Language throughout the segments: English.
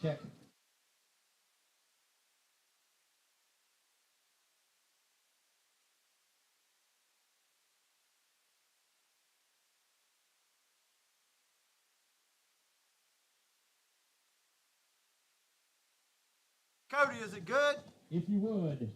Check. Cody, is it good? If you would.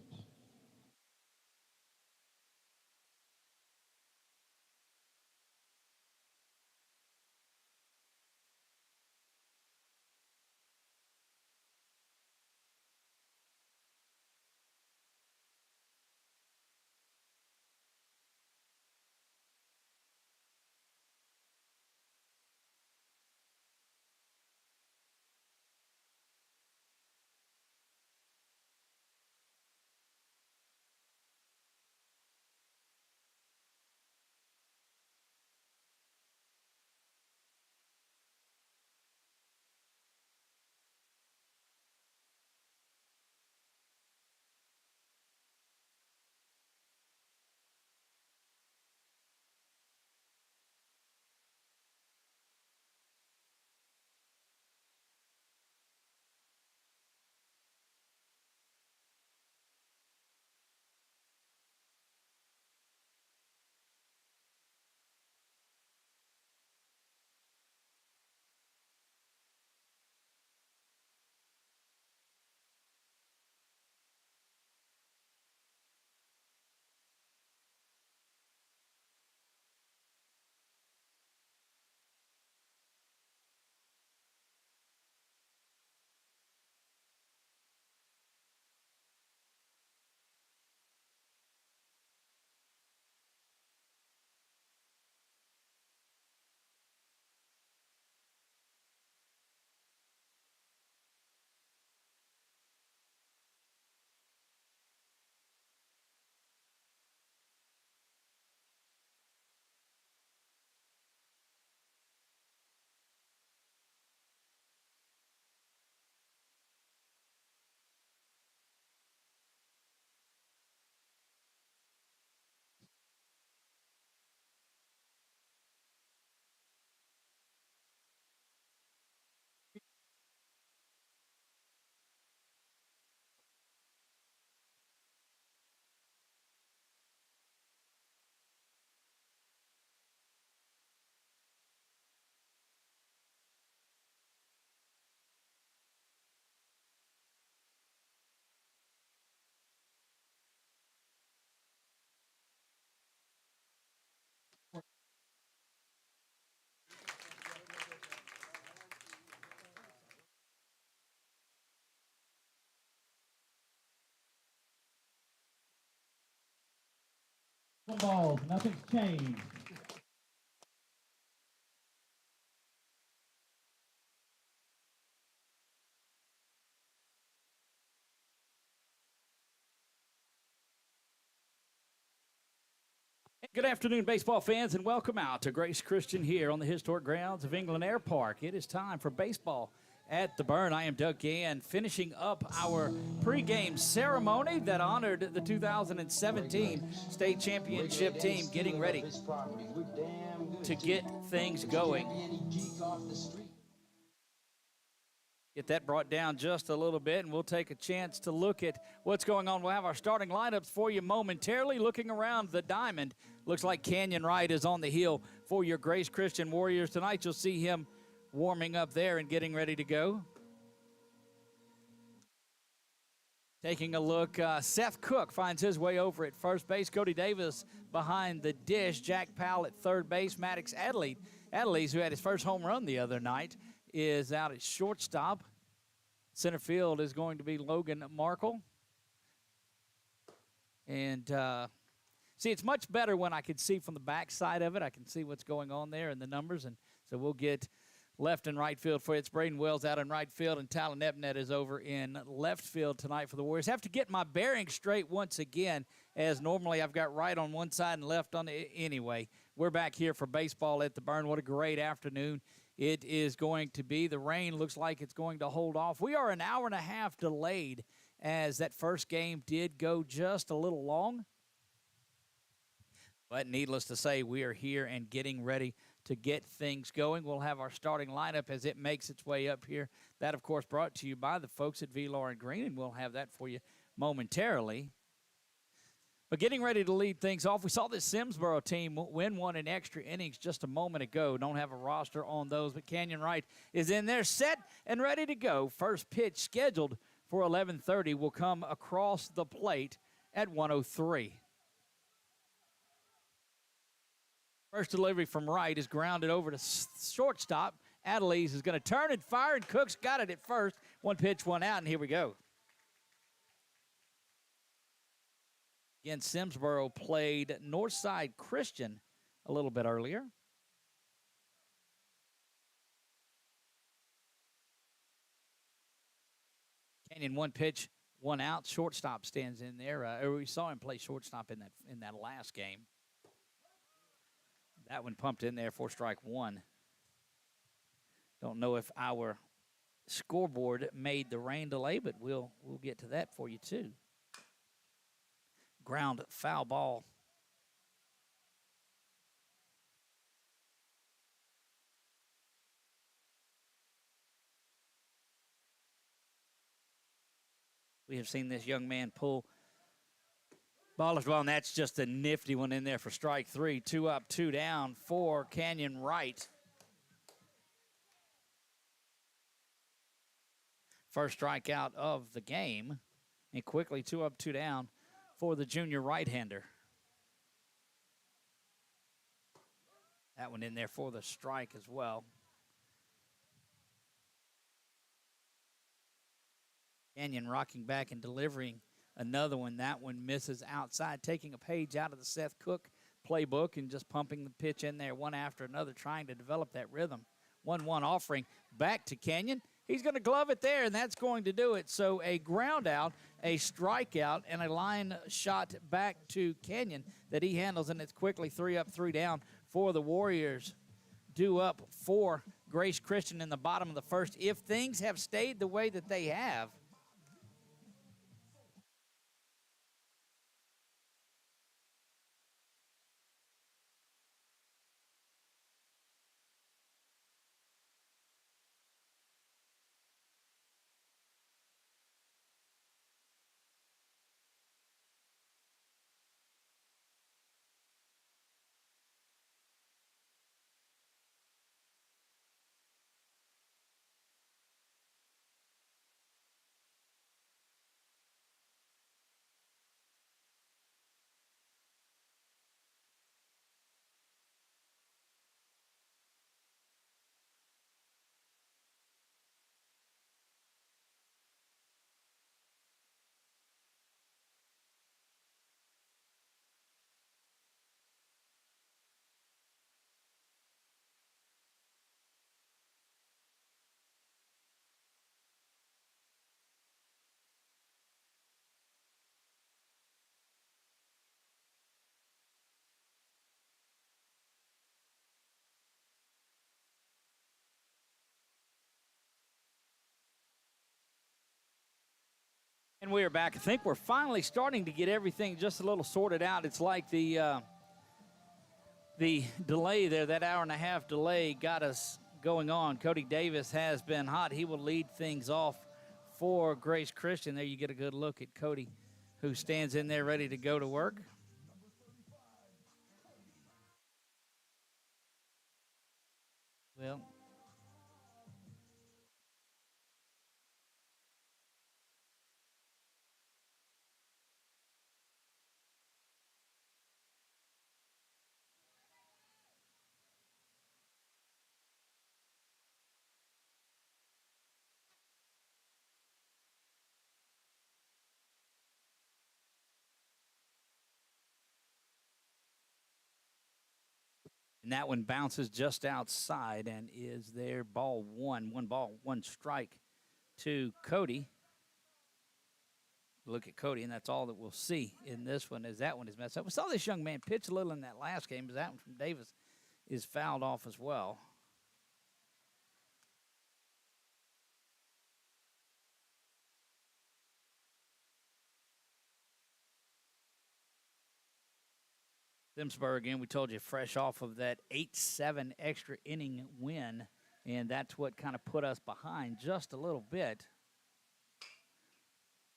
Balls, nothing's changed. Good afternoon, baseball fans, and welcome out to Grace Christian here on the historic grounds of England Air Park. It is time for baseball at the Burn. I am Doug Gann, finishing up our pregame ceremony that honored the 2017 state championship team, getting ready to get things going. Get that brought down just a little bit, and we'll take a chance to look at what's going on. We'll have our starting lineups for you momentarily. Looking around the diamond, looks like Canyon Wright is on the hill for your Grace Christian Warriors tonight. You'll see him warming up there and getting ready to go. Taking a look, Seth Cook finds his way over at first base. Cody Davis behind the dish. Jack Powell at third base. Maddox Adelaide, who had his first home run the other night, is out at shortstop. Center field is going to be Logan Markle. And see, it's much better when I can see from the back side of it. I can see what's going on there and the numbers. And so we'll get left and right field for you. It's Braden Wells out in right field, and Talon Ebnet is over in left field tonight for the Warriors. Have to get my bearings straight once again, as normally I've got right on one side and left on the anyway. We're back here for baseball at the Burn. What a great afternoon it is going to be. The rain looks like it's going to hold off. We are an hour and a half delayed, as that first game did go just a little long. But needless to say, we are here and getting ready to get things going. We'll have our starting lineup as it makes its way up here. That, of course, brought to you by the folks at V. Green, and we'll have that for you momentarily. But getting ready to lead things off, we saw this Simsboro team win one in extra innings just a moment ago. Don't have a roster on those, but Canyon Wright is in there set and ready to go. First pitch scheduled for 11:30 will come across the plate at 1:03. First delivery from Wright is grounded over to shortstop. Adelise is going to turn and fire, and Cook's got it at first. One pitch, one out, and here we go. Again, Simsboro played Northside Christian a little bit earlier. Canyon, one pitch, one out. Shortstop stands in there. We saw him play shortstop in that last game. That one pumped in there for strike one. Don't know if our scoreboard made the rain delay, but we'll get to that for you too. Ground foul ball. We have seen this young man pull ball as well, and that's just a nifty one in there for strike three. 2 up, 2 down for Canyon Wright. First strikeout of the game, and quickly 2 up, 2 down for the junior right-hander. That one in there for the strike as well. Canyon rocking back and delivering another one. That one misses outside, taking a page out of the Seth Cook playbook and just pumping the pitch in there one after another, trying to develop that rhythm. 1-1 offering back to Canyon. He's going to glove it there, and that's going to do it. So a ground out, a strikeout, and a line shot back to Canyon that he handles, and it's quickly 3 up, 3 down for the Warriors. Due up for Grace Christian in the bottom of the first. If things have stayed the way that they have, and we are back. I think we're finally starting to get everything just a little sorted out. It's like the delay there, that hour-and-a-half delay, got us going on. Cody Davis has been hot. He will lead things off for Grace Christian. There you get a good look at Cody, who stands in there ready to go to work. Well, and that one bounces just outside and is there. Ball one. 1 ball, 1 strike to Cody. Look at Cody, and that's all that we'll see in this one, as that one is messed up. We saw this young man pitch a little in that last game, but that one from Davis is fouled off as well. Simsboro, again, we told you, fresh off of that 8-7 extra inning win, and that's what kind of put us behind just a little bit.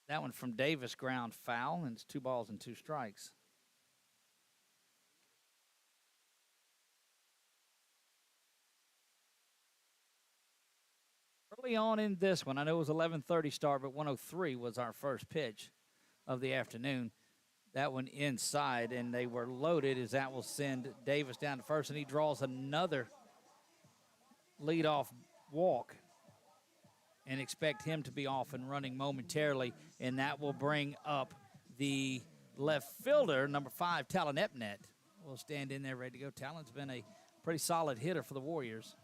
That one from Davis, ground foul, and it's 2 balls and 2 strikes. Early on in this one, I know it was 11:30 start, but 1:03 was our first pitch of the afternoon. That one inside, and they were loaded as that will send Davis down to first, and he draws another leadoff walk and expect him to be off and running momentarily, and that will bring up the left fielder, number 5, Talon Epnet. Will stand in there ready to go. Talon's been a pretty solid hitter for the Warriors.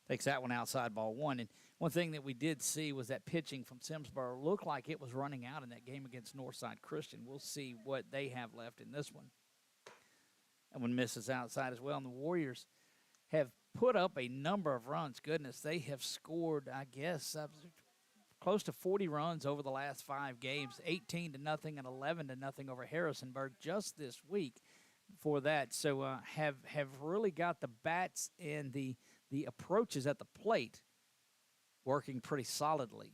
Takes that one outside, ball 1. And one thing that we did see was that pitching from Simsboro looked like it was running out in that game against Northside Christian. We'll see what they have left in this one. That one misses outside as well. And the Warriors have put up a number of runs. Goodness, they have scored, I guess, close to 40 runs over the last 5 games, 18-0 and 11-0 over Harrisonburg just this week for that. So have really got the bats and the approaches at the plate working pretty solidly.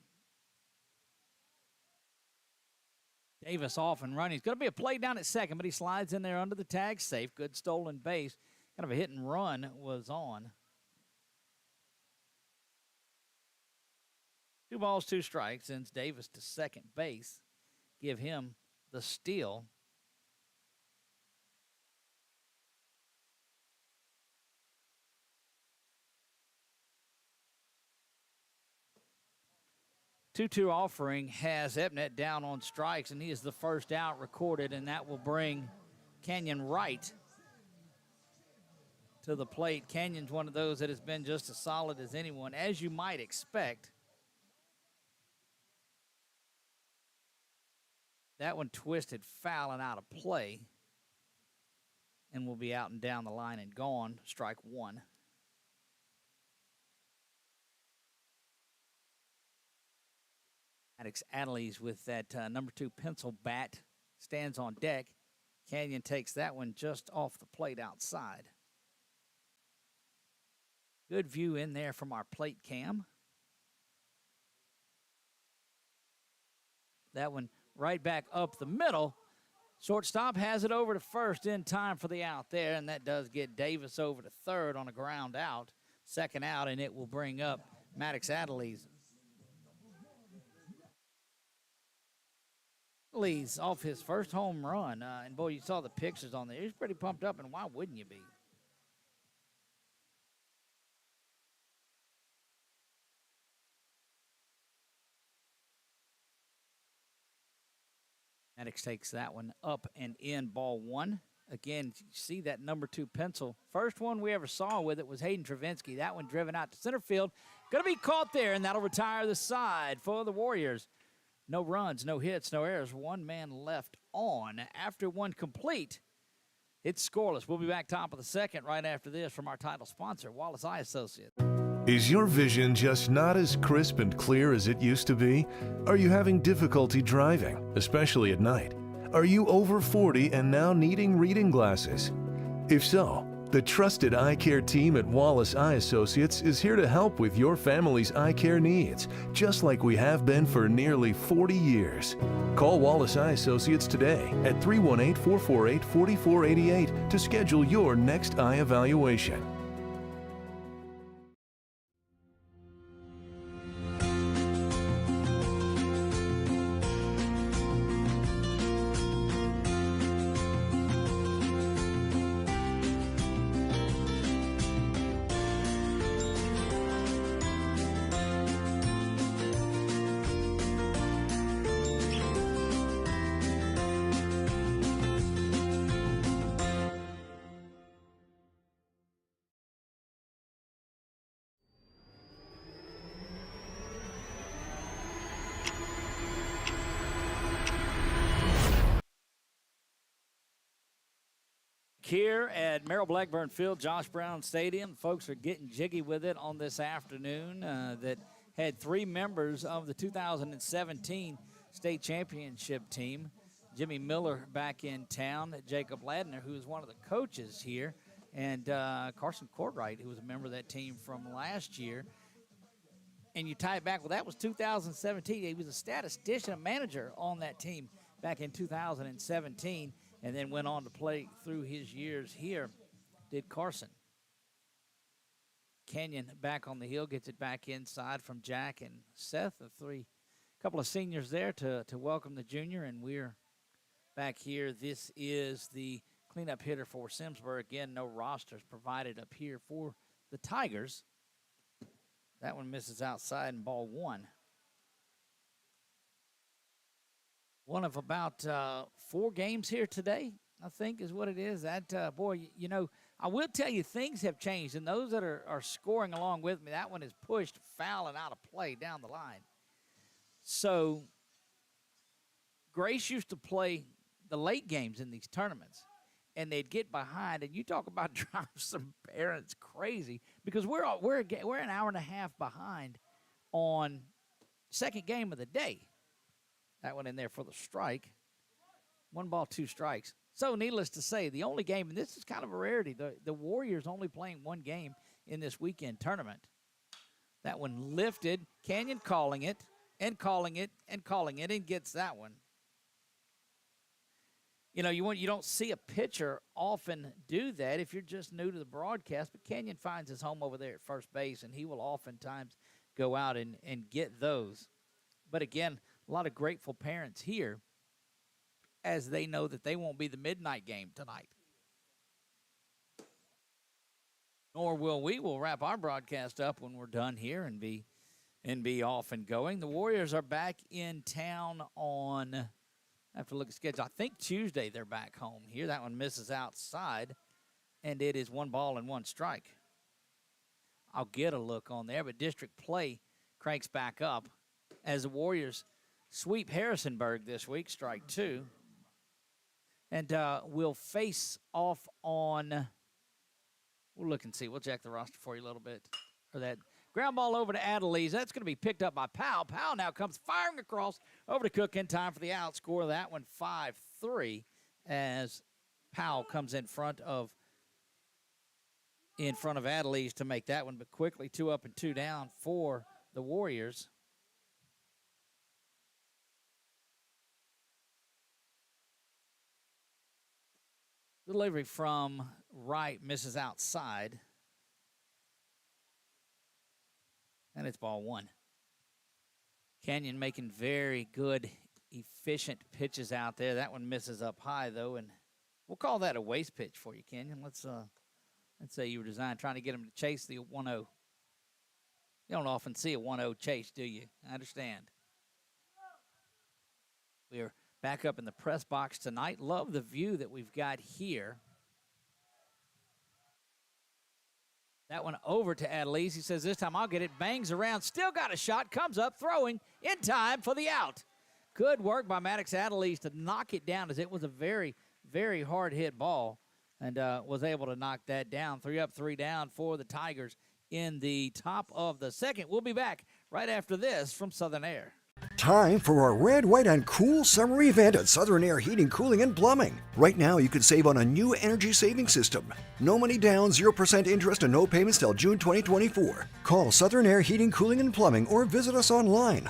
Davis off and running. It's going to be a play down at second, but he slides in there under the tag, safe. Good stolen base. Kind of a hit and run was on. 2 balls, 2 strikes. Sends Davis to second base. Give him the steal. Two-two offering has Epnet down on strikes, and he is the first out recorded, and that will bring Canyon Wright to the plate. Canyon's one of those that has been just as solid as anyone, as you might expect. That one twisted foul and out of play, and will be out and down the line and gone. Strike 1. Maddox Adderley's with that number 2 pencil bat, stands on deck. Canyon takes that one just off the plate outside. Good view in there from our plate cam. That one right back up the middle. Shortstop has it over to first in time for the out there, and that does get Davis over to third on a ground out. Second out, and it will bring up Maddox Adderley's. Lee's off his first home run, and boy, you saw the pictures on there. He's pretty pumped up, and why wouldn't you be? Maddox takes that one up and in, ball 1. Again, you see that number 2 pencil. First one we ever saw with it was Hayden Travinsky. That one driven out to center field. Going to be caught there, and that'll retire the side for the Warriors. No runs, no hits, no errors. 1 man left on. After 1 complete, it's scoreless. We'll be back top of the second right after this from our title sponsor, Wallace Eye Associates. Is your vision just not as crisp and clear as it used to be? Are you having difficulty driving, especially at night? Are you over 40 and now needing reading glasses? If so, the trusted eye care team at Wallace Eye Associates is here to help with your family's eye care needs, just like we have been for nearly 40 years. Call Wallace Eye Associates today at 318-448-4488 to schedule your next eye evaluation. Here at Merril Blackburn Field, Josh Brown Stadium, folks are getting jiggy with it on this afternoon that had 3 members of the 2017 state championship team Jimmy Miller back in town, Jacob Ladner, who is one of the coaches here, and Carson Courtright, who was a member of that team from last year. And you tie it back, well, that was 2017. He was a statistician, a manager on that team back in 2017, and then went on to play through his years here, did Carson. Kenyon back on the hill, gets it back inside from Jack and Seth, couple of seniors there to welcome the junior, and we're back here. This is the cleanup hitter for Simsboro. Again, no rosters provided up here for the Tigers. That one misses outside and ball one. One of about 4 games here today, I think is what it is. That, boy, you know, I will tell you things have changed, and those that are scoring along with me, that one is pushed foul and out of play down the line. So Grace used to play the late games in these tournaments, and they'd get behind, and you talk about drive some parents crazy because we're an hour and a half behind on second game of the day. That one in there for the strike. 1 ball, 2 strikes. So needless to say, the only game, and this is kind of a rarity, the Warriors only playing 1 game in this weekend tournament. That one lifted, Canyon calling it, and calling it, and calling it, and gets that one. You know, you don't see a pitcher often do that if you're just new to the broadcast, but Kenyon finds his home over there at first base, and he will oftentimes go out and get those. But again, a lot of grateful parents here as they know that they won't be the midnight game tonight. Nor will we. We'll wrap our broadcast up when we're done here and be off and going. The Warriors are back in town on, I have to look at the schedule, I think Tuesday they're back home here. That one misses outside, and it is 1 ball and 1 strike. I'll get a look on there, but district play cranks back up as the Warriors sweep Harrisonburg this week, strike 2. And we'll face off on, we'll look and see. We'll check the roster for you a little bit. For that ground ball over to Adelise. That's going to be picked up by Powell. Powell now comes firing across over to Cook in time for the out. Score that one 5-3 as Powell comes in front of Adelise to make that one. But quickly 2 up and 2 down for the Warriors. Delivery from right misses outside. And it's ball 1. Kenyon making very good, efficient pitches out there. That one misses up high, though, and we'll call that a waste pitch for you, Kenyon. Let's say you were designed trying to get him to chase the 1-0. You don't often see a 1-0 chase, do you? I understand. We're back up in the press box tonight. Love the view that we've got here. That one over to Adelise. He says, this time I'll get it. Bangs around. Still got a shot. Comes up, throwing in time for the out. Good work by Maddox Adelise to knock it down as it was a very, very hard hit ball and was able to knock that down. 3 up, 3 down for the Tigers in the top of the second. We'll be back right after this from Southern Air. Time for a red, white, and cool summer event at Southern Air Heating, Cooling, and Plumbing. Right now, you can save on a new energy saving system. No money down, 0% interest, and no payments till June 2024. Call Southern Air Heating, Cooling, and Plumbing or visit us online.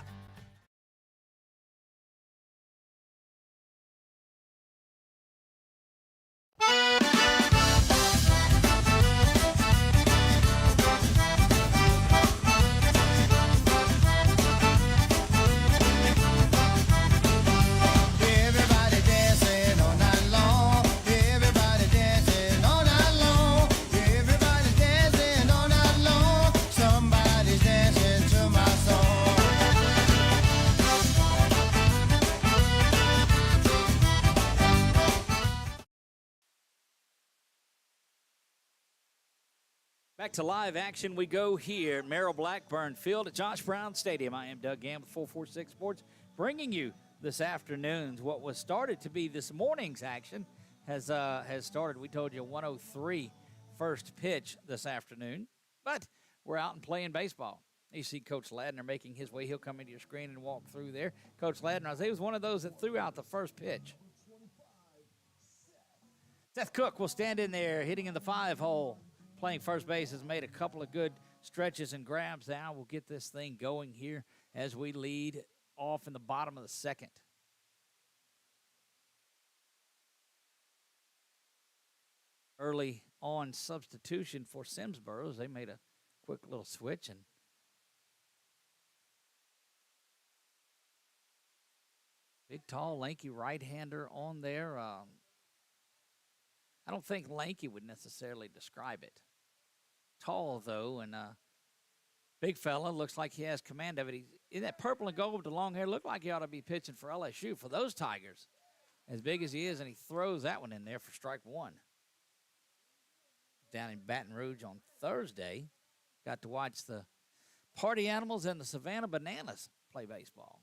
Back to live action we go here at Merril Blackburn Field at Josh Brown Stadium. I am Doug Gam with 446 Sports, bringing you this afternoon's, what was started to be this morning's action has started. We told you 103 first pitch this afternoon, but we're out and playing baseball. You see Coach Ladner making his way. He'll come into your screen and walk through there. Coach Ladner, I was one of those that threw out the first pitch. Seth Cook will stand in there, hitting in the 5-hole. Playing first base has made a couple of good stretches and grabs. Now we'll get this thing going here as we lead off in the bottom of the second. Early on substitution for Simsboro as they made a quick little switch, and big, tall, lanky right-hander on there. I don't think lanky would necessarily describe it. Tall, though, and big fella. Looks like he has command of it. He's in that purple and gold with the long hair. Looked like he ought to be pitching for LSU, for those Tigers. As big as he is, and he throws that one in there for strike one. Down in Baton Rouge on Thursday, got to watch the Party Animals and the Savannah Bananas play baseball.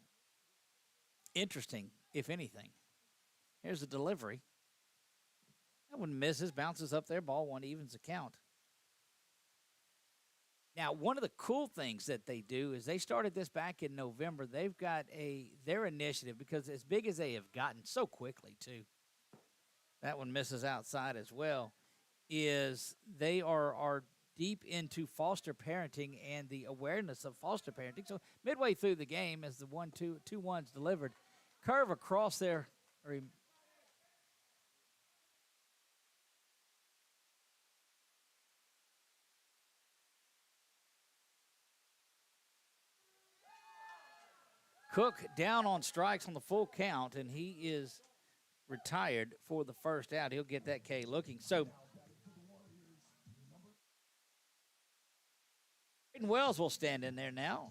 Interesting, if anything. Here's the delivery. That one misses, bounces up there, ball one, evens the count. Now, one of the cool things that they do is they started this back in November. They've got their initiative, because as big as they have gotten so quickly, too, that one misses outside as well, is they are deep into foster parenting and the awareness of foster parenting. So midway through the game, as the 2-1's delivered, curve across there, Cook down on strikes on the full count, and he is retired for the first out. He'll get that K looking. So Braden Wells will stand in there now.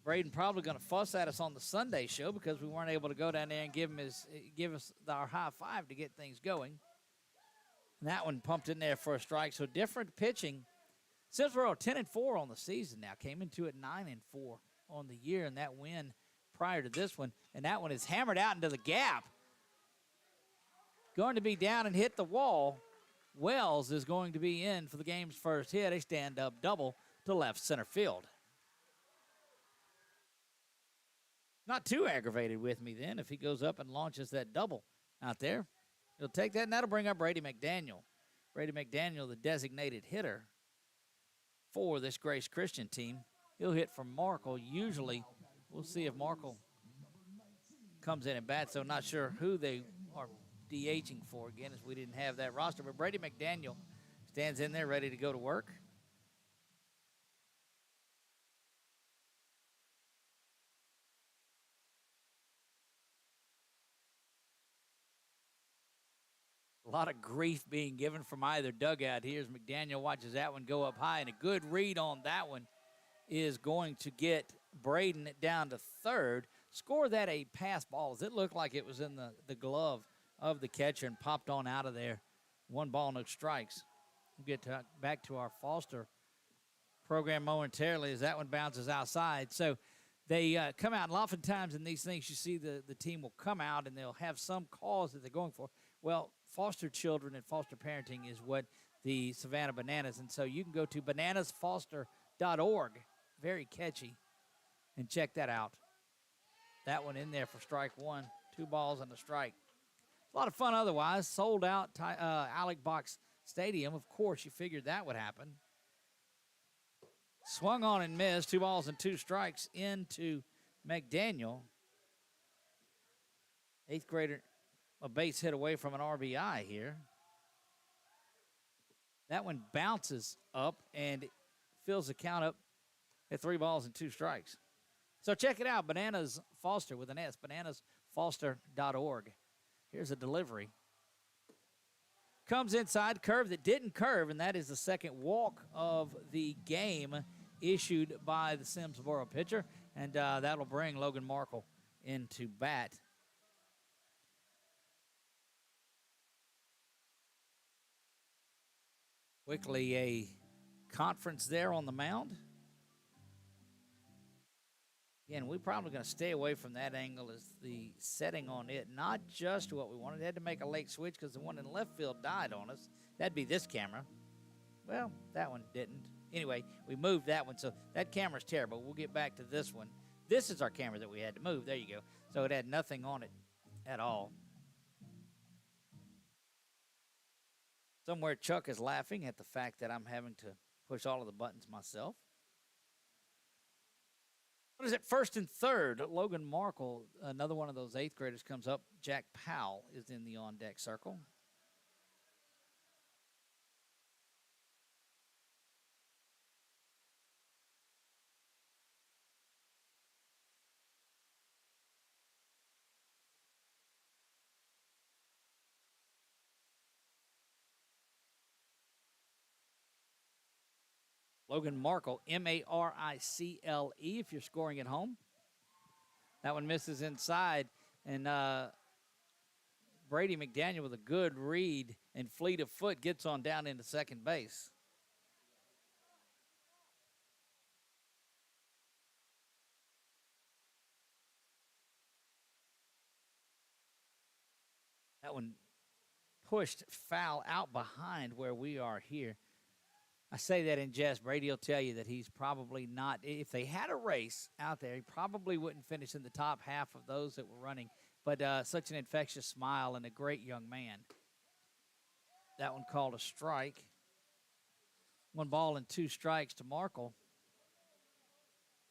Braden probably going to fuss at us on the Sunday show because we weren't able to go down there and give us our high five to get things going. And that one pumped in there for a strike. So different pitching. Simsboro 10-4 on the season now. Came into it 9-4 on the year, and that win prior to this one. And that one is hammered out into the gap. Going to be down and hit the wall. Wells is going to be in for the game's first hit. A stand-up double to left center field. Not too aggravated with me then if he goes up and launches that double out there. He'll take that, and that'll bring up Brady McDaniel. Brady McDaniel, the designated hitter for this Grace Christian team. He'll hit for Markle. Usually, we'll see if Markle comes in and bats, so not sure who they are DHing for again, as we didn't have that roster. But Brady McDaniel stands in there ready to go to work. A lot of grief being given from either dugout here as McDaniel watches that one go up high, and a good read on that one is going to get Braden down to third. Score that a pass ball, as it looked like it was in the glove of the catcher and popped on out of there. 1 ball, no strikes. We'll get back to our Foster program momentarily as that one bounces outside. So they come out, and oftentimes in these things you see the team will come out and they'll have some cause that they're going for. Well, foster children and foster parenting is what the Savannah Bananas, and so you can go to bananasfoster.org, very catchy, and check that out. That one in there for strike one, 2 balls and a strike. A lot of fun otherwise. Sold out Alec Box Stadium. Of course, you figured that would happen. Swung on and missed. 2 balls and 2 strikes into McDaniel. 8th grader, a base hit away from an RBI here. That one bounces up and fills the count up at 3 balls and 2 strikes. So check it out, Bananas Foster with an S, bananasfoster.org. Here's a delivery. Comes inside, curve that didn't curve, and that is the second walk of the game issued by the Simsboro pitcher, and that'll bring Logan Markle into bat. Quickly a conference there on the mound. Again, we're probably going to stay away from that angle as the setting on it, not just what we wanted. We had to make a late switch because the one in left field died on us. That'd be this camera. Well, that one didn't. Anyway, we moved that one, so that camera's terrible. We'll get back to this one. This is our camera that we had to move. There you go. So it had nothing on it at all. Somewhere Chuck is laughing at the fact that I'm having to push all of the buttons myself. What is it? First and third. Logan Markle, another one of those 8th graders, comes up. Jack Powell is in the on-deck circle. Logan Markle, Maricle, if you're scoring at home. That one misses inside, and Brady McDaniel with a good read and fleet of foot gets on down into second base. That one pushed foul out behind where we are here. I say that in jest. Brady will tell you that he's probably not. If they had a race out there, he probably wouldn't finish in the top half of those that were running. But such an infectious smile and a great young man. That one called a strike. 1 ball and 2 strikes to Markle.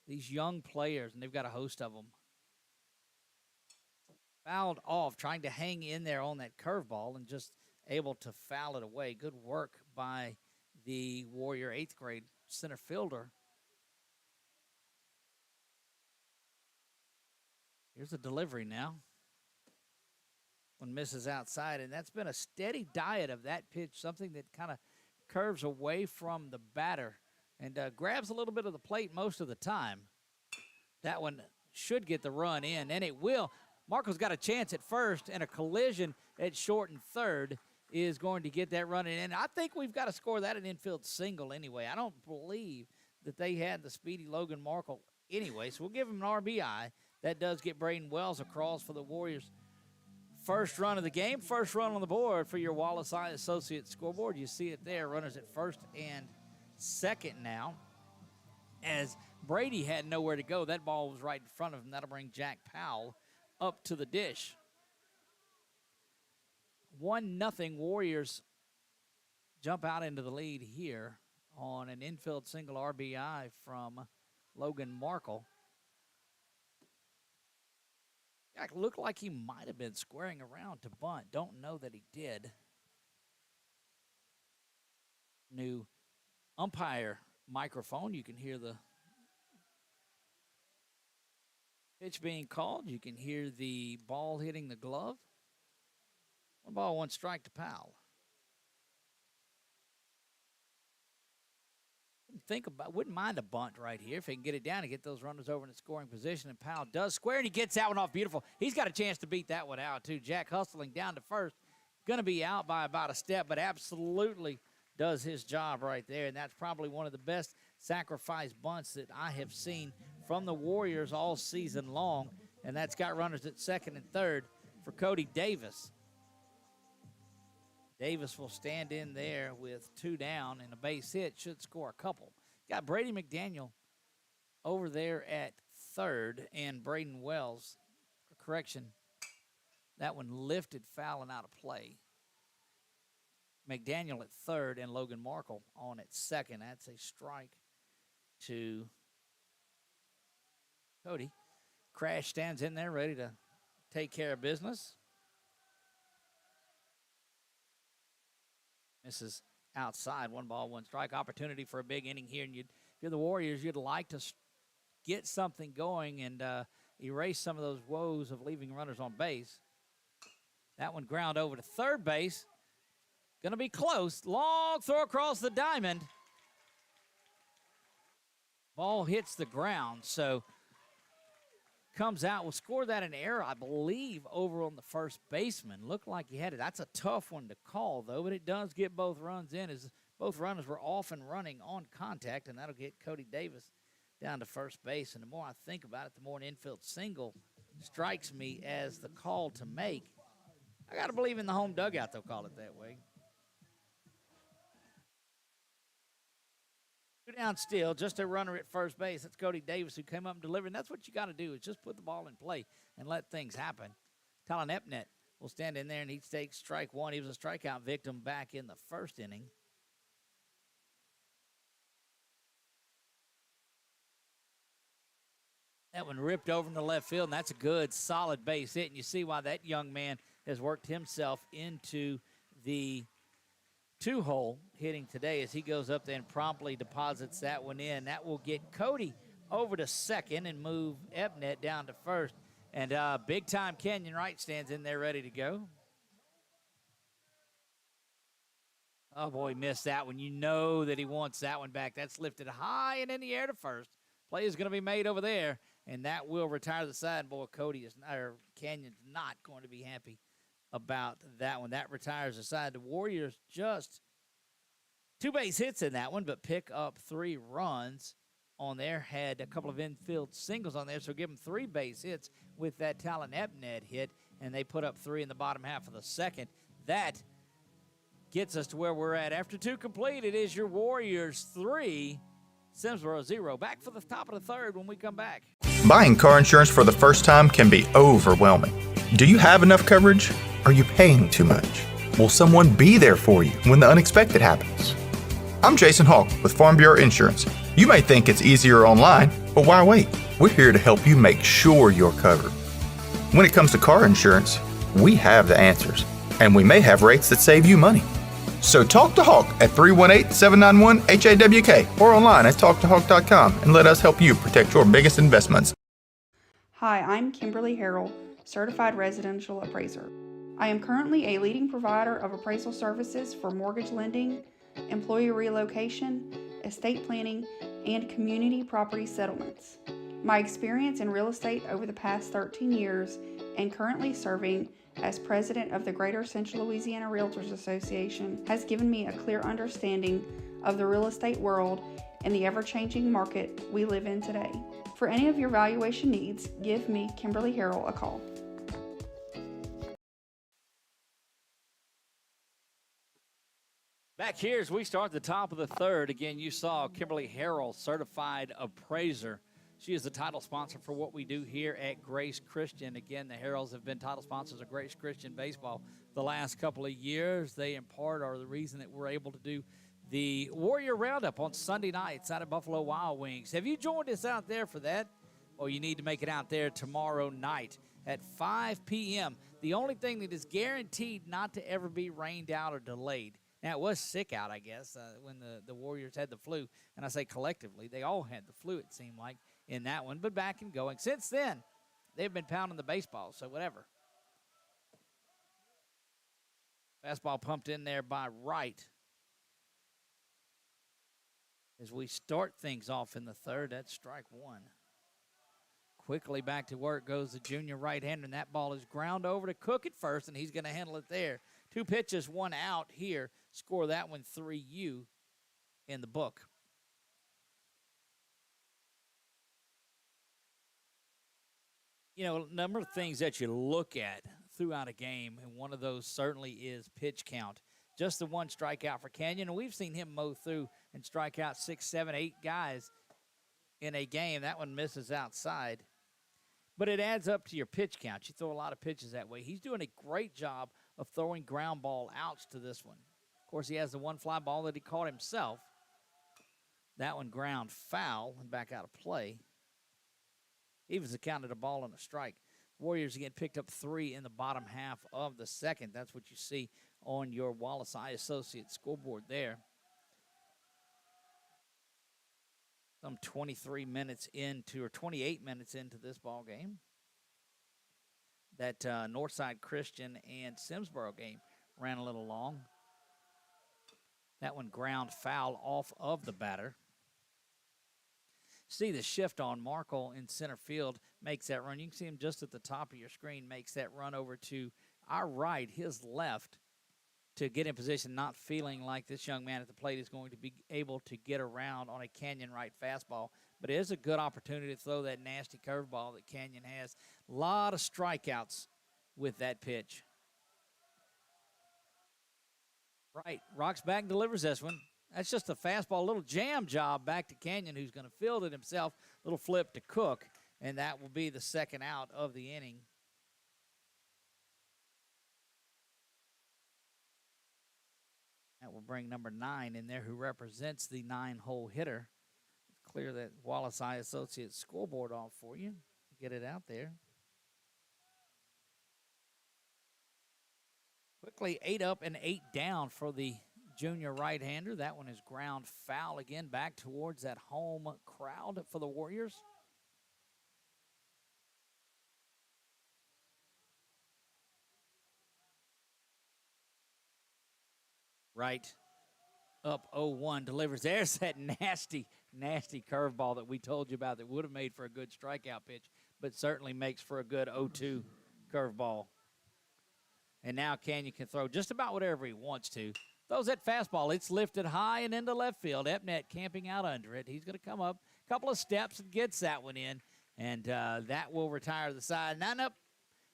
These young players, and they've got a host of them, fouled off, trying to hang in there on that curveball and just able to foul it away. Good work by the Warrior 8th grade center fielder. Here's a delivery now. One misses outside, and that's been a steady diet of that pitch, something that kind of curves away from the batter and grabs a little bit of the plate most of the time. That one should get the run in, and it will. Marco's got a chance at first, and a collision at short and third is going to get that run in. And I think we've got to score that an infield single anyway. I don't believe that they had the speedy Logan Markle anyway, so we'll give him an RBI. That does get Braden Wells across for the Warriors' first run of the game, first run on the board for your Wallace Eye Associates scoreboard. You see it there, runners at first and second now. As Brady had nowhere to go, that ball was right in front of him. That'll bring Jack Powell up to the dish. 1-0 Warriors jump out into the lead here on an infield single RBI from Logan Markle. It looked like he might have been squaring around to bunt. Don't know that he did. New umpire microphone. You can hear the pitch being called. You can hear the ball hitting the glove. 1 ball, 1 strike to Powell. Wouldn't mind a bunt right here if he can get it down and get those runners over in the scoring position. And Powell does square, and he gets that one off beautiful. He's got a chance to beat that one out, too. Jack hustling down to first. Going to be out by about a step, but absolutely does his job right there. And that's probably one of the best sacrifice bunts that I have seen from the Warriors all season long. And that's got runners at second and third for Cody Davis. Davis will stand in there with 2 down and a base hit, should score a couple. Got Brady McDaniel over there at third, and Braden Wells, correction, that one lifted foul and out of play. McDaniel at third and Logan Markle on at second. That's a strike to Cody. Crash stands in there ready to take care of business. Misses outside. 1 ball, 1 strike. Opportunity for a big inning here. And if you're the Warriors, you'd like to get something going and erase some of those woes of leaving runners on base. That one ground over to third base. Going to be close. Long throw across the diamond. Ball hits the ground. So comes out. We'll score that an error, I believe, over on the first baseman. Looked like he had it. That's a tough one to call, though, but it does get both runs in, as both runners were off and running on contact, and that'll get Cody Davis down to first base. And the more I think about it, the more an infield single strikes me as the call to make. I got to believe in the home dugout they'll call it that way. 2 down still, just a runner at first base. That's Cody Davis who came up and delivered. And that's what you got to do, is just put the ball in play and let things happen. Talon Epnet will stand in there, and he takes strike one. He was a strikeout victim back in the first inning. That one ripped over in the left field, and that's a good, solid base hit. And you see why that young man has worked himself into the two-hole hitting today as he goes up there and promptly deposits that one in. That will get Cody over to second and move Ebnet down to first. And big-time Canyon Wright stands in there ready to go. Oh, boy, missed that one. You know that he wants that one back. That's lifted high and in the air to first. Play is going to be made over there, and that will retire the side. Boy, Canyon's not going to be happy about that one. That retires the side. The Warriors just 2 base hits in that one, but pick up 3 runs on there. Had a couple of infield singles on there, so give them 3 base hits with that Talon Ebnet hit, and they put up 3 in the bottom half of the second. That gets us to where we're at. After 2 complete, it is your Warriors 3, Simsboro 0. Back for the top of the third when we come back. Buying car insurance for the first time can be overwhelming. Do you have enough coverage? Are you paying too much? Will someone be there for you when the unexpected happens? I'm Jason Hawk with Farm Bureau Insurance. You may think it's easier online, but why wait? We're here to help you make sure you're covered. When it comes to car insurance, we have the answers, and we may have rates that save you money. So talk to Hawk at 318-791-HAWK or online at talktohawk.com and let us help you protect your biggest investments. Hi, I'm Kimberly Harrell, Certified Residential Appraiser. I am currently a leading provider of appraisal services for mortgage lending, employee relocation, estate planning, and community property settlements. My experience in real estate over the past 13 years and currently serving as president of the Greater Central Louisiana Realtors Association has given me a clear understanding of the real estate world and the ever-changing market we live in today. For any of your valuation needs, give me, Kimberly Harrell, a call. Back here as we start the top of the third, again, you saw Kimberly Harrell, Certified Appraiser. She is the title sponsor for what we do here at Grace Christian. Again, the Heralds have been title sponsors of Grace Christian Baseball the last couple of years. They, in part, are the reason that we're able to do the Warrior Roundup on Sunday nights out at Buffalo Wild Wings. Have you joined us out there for that? Well, you need to make it out there tomorrow night at 5 p.m. The only thing that is guaranteed not to ever be rained out or delayed. Now, it was sick out, I guess, when the Warriors had the flu. And I say collectively, they all had the flu, it seemed like, in that one. But back and going. Since then, they've been pounding the baseball, so whatever. Fastball pumped in there by Wright. As we start things off in the third, that's strike one. Quickly back to work goes the junior right-hander, and that ball is ground over to Cook at first, and he's going to handle it there. 2 pitches, 1 out here. Score that one 3U in the book. You know, a number of things that you look at throughout a game, and one of those certainly is pitch count. Just the 1 strikeout for Canyon, and we've seen him mow through and strike out 6, 7, 8 guys in a game. That one misses outside. But it adds up to your pitch count. You throw a lot of pitches that way. He's doing a great job of throwing ground ball outs to this one. Of course, he has the 1 fly ball that he caught himself. That one ground foul and back out of play. Evens accounted a ball and a strike. Warriors again picked up 3 in the bottom half of the second. That's what you see on your Wallace Eye Associates scoreboard there. Some 28 minutes into this ball game. That Northside Christian and Simsboro game ran a little long. That one ground foul off of the batter. See the shift on Markle in center field makes that run. You can see him just at the top of your screen, makes that run over to our right, his left, to get in position, not feeling like this young man at the plate is going to be able to get around on a Canyon right fastball. But it is a good opportunity to throw that nasty curveball that Canyon has. A lot of strikeouts with that pitch. Right, rocks back and delivers this one. That's just a fastball, a little jam job back to Canyon, who's going to field it himself. Little flip to Cook, and that will be the second out of the inning. That will bring number 9 in there, who represents the 9-hole hitter. Clear that Wallace Eye Associates scoreboard off for you. Get it out there. Quickly 8 up and 8 down for the junior right-hander. That one is ground foul again, back towards that home crowd for the Warriors. Right up 0-1, delivers. There's that nasty curveball that we told you about that would have made for a good strikeout pitch, but certainly makes for a good 0-2 curveball. And now Canyon can throw just about whatever he wants to. Throws that fastball. It's lifted high and into left field. Epnet camping out under it. He's going to come up a couple of steps and gets that one in, and that will retire the side. 9 up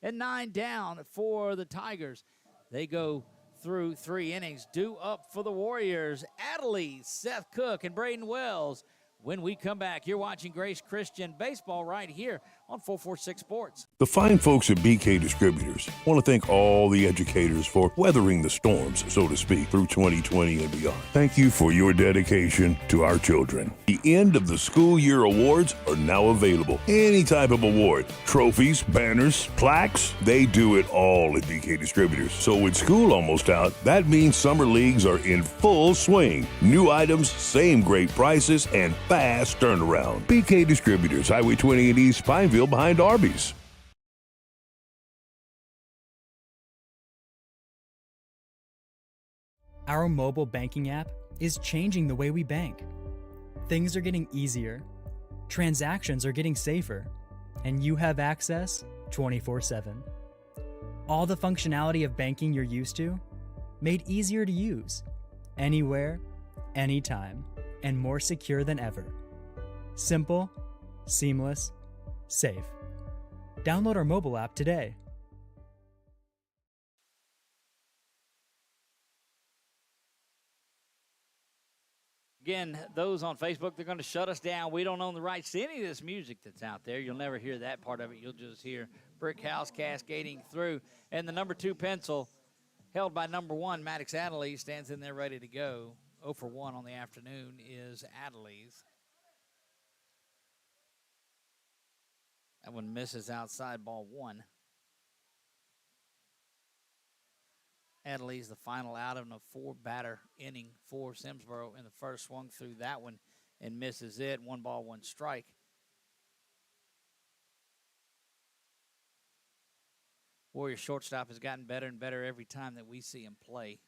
and 9 down for the Tigers. They go through 3 innings. Due up for the Warriors, Adelaide, Seth Cook, and Braden Wells. When we come back, you're watching Grace Christian Baseball right here on 446 Sports. The fine folks at BK Distributors want to thank all the educators for weathering the storms, so to speak, through 2020 and beyond. Thank you for your dedication to our children. The end of the school year awards are now available. Any type of award, trophies, banners, plaques, they do it all at BK Distributors. So with school almost out, that means summer leagues are in full swing. New items, same great prices, and fast turnaround. BK Distributors, Highway 28 East, Pineville, behind Arby's. Our mobile banking app is changing the way we bank. Things are getting easier, transactions are getting safer, and you have access 24/7. All the functionality of banking you're used to, made easier to use, anywhere, anytime, and more secure than ever. Simple, seamless, safe. Download our mobile app today. Again, those on Facebook, they're going to shut us down. We don't own the rights to any of this music that's out there. You'll never hear that part of it. You'll just hear Brick House cascading through. And the number 2 pencil, held by number 1, Maddox Adelaide, stands in there ready to go. 0 for 1 on the afternoon is Adelaide's. That one misses outside, ball 1. Adelaide's the final out of a 4-batter inning for Simsboro in the first. Swung through that one and misses it. 1 ball, 1 strike. Warrior shortstop has gotten better and better every time that we see him play.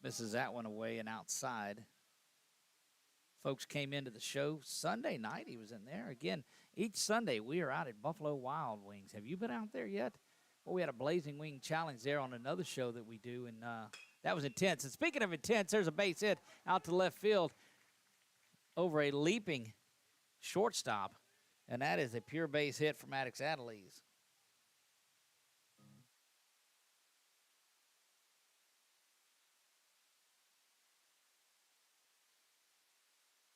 Misses that one away and outside. Folks came into the show Sunday night. He was in there. Again, each Sunday we are out at Buffalo Wild Wings. Have you been out there yet? Well, we had a Blazing Wing Challenge there on another show that we do, and that was intense. And speaking of intense, there's a base hit out to left field over a leaping shortstop, and that is a pure base hit from Maddox Adelaide.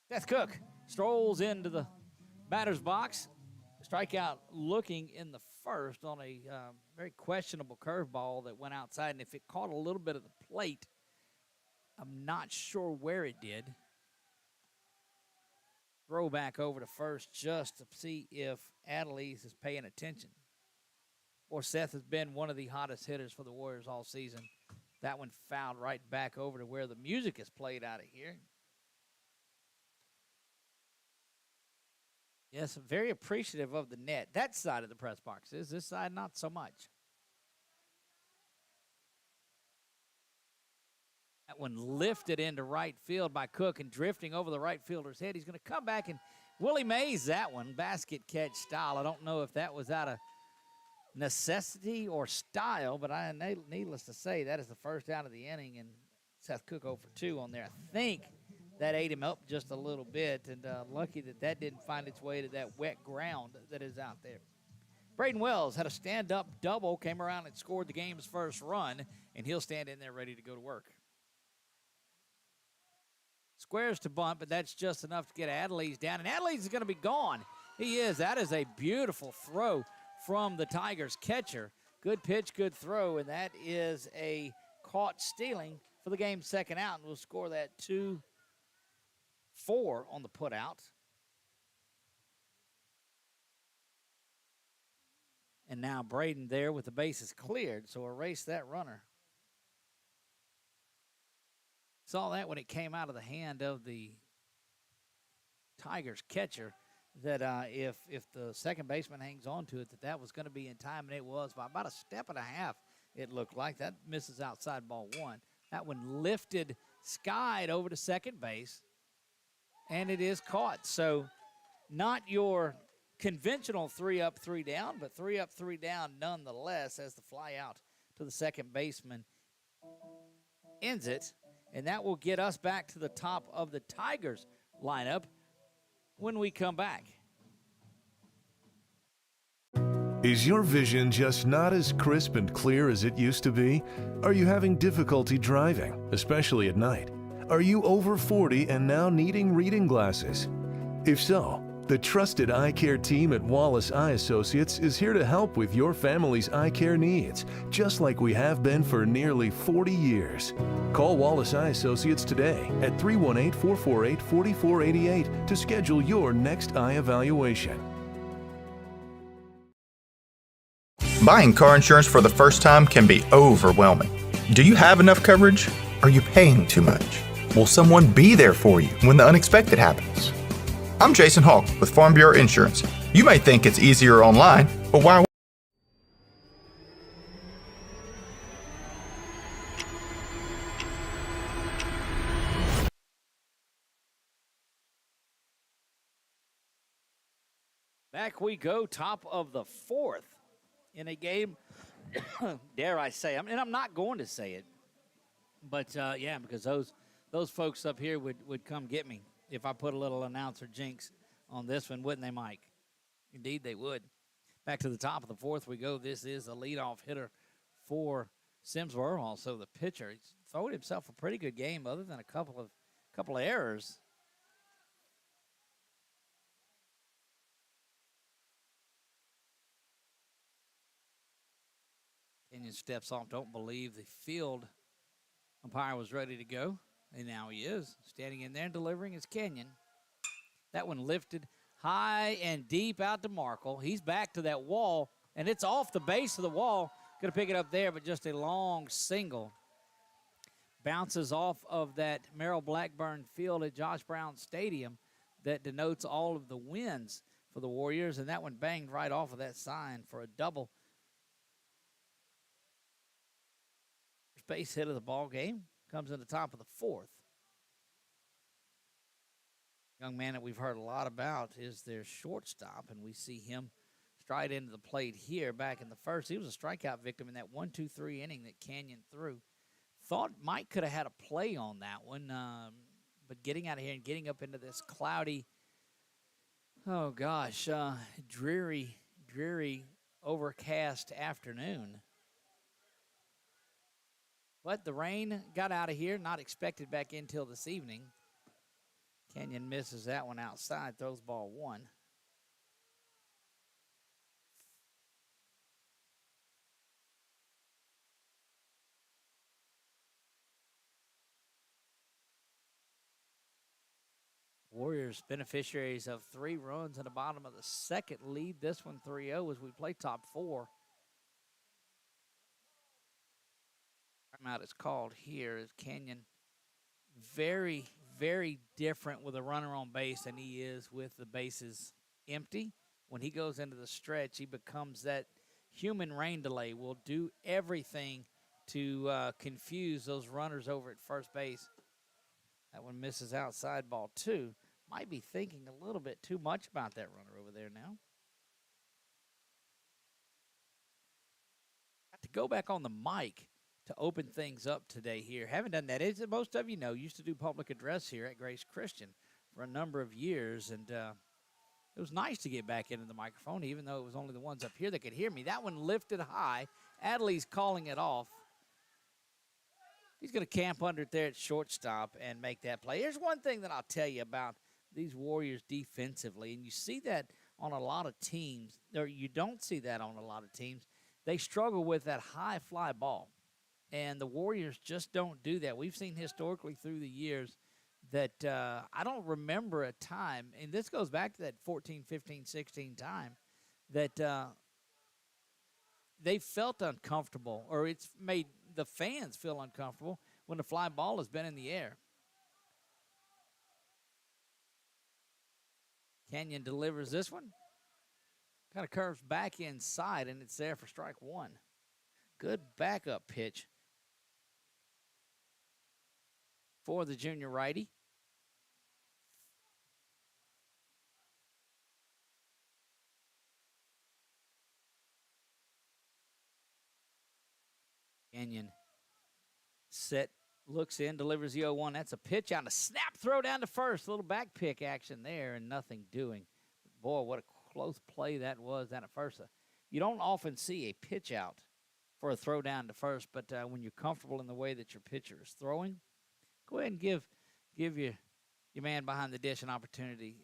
Seth Cook strolls into the batter's box. Strikeout looking in the first on a very questionable curveball that went outside, and if it caught a little bit of the plate, I'm not sure where it did. Throw back over to first just to see if Adelaide is paying attention. Or Seth has been one of the hottest hitters for the Warriors all season. That one fouled right back over to where the music is played out of here. Yes, very appreciative of the net. That side of the press box is. This side, not so much. That one lifted into right field by Cook and drifting over the right fielder's head. He's going to come back and Willie Mays that one, basket catch style. I don't know if that was out of necessity or style, but needless to say, that is the first out of the inning, and Seth Cook 0 for 2 on there. I think that ate him up just a little bit, and lucky that didn't find its way to that wet ground that is out there. Braden Wells had a stand-up double, came around and scored the game's first run, and he'll stand in there ready to go to work. Squares to bunt, but that's just enough to get Adelaide's down, and Adelaide's going to be gone. He is. That is a beautiful throw from the Tigers catcher. Good pitch, good throw, and that is a caught stealing for the game's second out, and we'll score that 2-4 on the put out. And now Braden there with the bases cleared, so erase that runner. Saw that when it came out of the hand of the Tigers catcher, that if the second baseman hangs on to it, that was going to be in time, and it was by about a step and a half, it looked like. That misses outside ball one. That one lifted, skied over to second base, and it is caught. So not your conventional 3 up, 3 down, but 3 up, 3 down nonetheless, as the fly out to the second baseman ends it. And that will get us back to the top of the Tigers lineup when we come back. Is your vision just not as crisp and clear as it used to be? Are you having difficulty driving, especially at night? Are you over 40 and now needing reading glasses? If so, the trusted eye care team at Wallace Eye Associates is here to help with your family's eye care needs, just like we have been for nearly 40 years. Call Wallace Eye Associates today at 318-448-4488 to schedule your next eye evaluation. Buying car insurance for the first time can be overwhelming. Do you have enough coverage? Are you paying too much? Will someone be there for you when the unexpected happens? I'm Jason Hawk with Farm Bureau Insurance. You may think it's easier online, but why? Back we go, top of the fourth in a game, dare I say, and I'm not going to say it, but yeah, because those folks up here would come get me if I put a little announcer jinx on this one, wouldn't they, Mike? Indeed, they would. Back to the top of the fourth we go. This is a leadoff hitter for Simsboro, also the pitcher. He's throwing himself a pretty good game, other than a couple of errors. Kenyon steps off. Don't believe the field umpire was ready to go. And now he is. Standing in there and delivering is Kenyon. That one lifted high and deep out to Markle. He's back to that wall, and it's off the base of the wall. Going to pick it up there, but just a long single. Bounces off of that Merril Blackburn Field at Josh Brown Stadium that denotes all of the wins for the Warriors, and that one banged right off of that sign for a double. First base hit of the ball game. Comes in the top of the fourth. Young man that we've heard a lot about is their shortstop, and we see him stride into the plate here back in the first. He was a strikeout victim in that 1-2-3 inning that Kenyon threw. Thought Mike could have had a play on that one, but getting out of here and getting up into this cloudy, dreary, overcast afternoon. But the rain got out of here, not expected back in till this evening. Kenyon misses that one outside, throws ball one. Warriors beneficiaries of 3 runs in the bottom of the second, lead this one 3-0 as we play top 4. Timeout is called here as Kenyon very, very different with a runner on base than he is with the bases empty. When he goes into the stretch, he becomes that human rain delay. Will do everything to confuse those runners over at first base. That one misses outside, ball 2. Might be thinking a little bit too much about that runner over there now. Got to go back on the mic to open things up today here. Haven't done that. As most of you know, used to do public address here at Grace Christian for a number of years, and it was nice to get back into the microphone, even though it was only the ones up here that could hear me. That one lifted high. Adley's calling it off. He's going to camp under it there at shortstop and make that play. Here's one thing that I'll tell you about these Warriors defensively, and you see that on a lot of teams, or you don't see that on a lot of teams. They struggle with that high fly ball. And the Warriors just don't do that. We've seen historically through the years that I don't remember a time, and this goes back to that 14, 15, 16 time, that they felt uncomfortable, or it's made the fans feel uncomfortable when the fly ball has been in the air. Canyon delivers this one. Kind of curves back inside, and it's there for strike one. Good backup pitch for the junior righty. Canyon set, looks in, delivers the 0-1. That's a pitch out, a snap throw down to first. A little back pick action there and nothing doing. Boy, what a close play that was down at first. You don't often see a pitch out for a throw down to first, but when you're comfortable in the way that your pitcher is throwing, go ahead and give your man behind the dish an opportunity.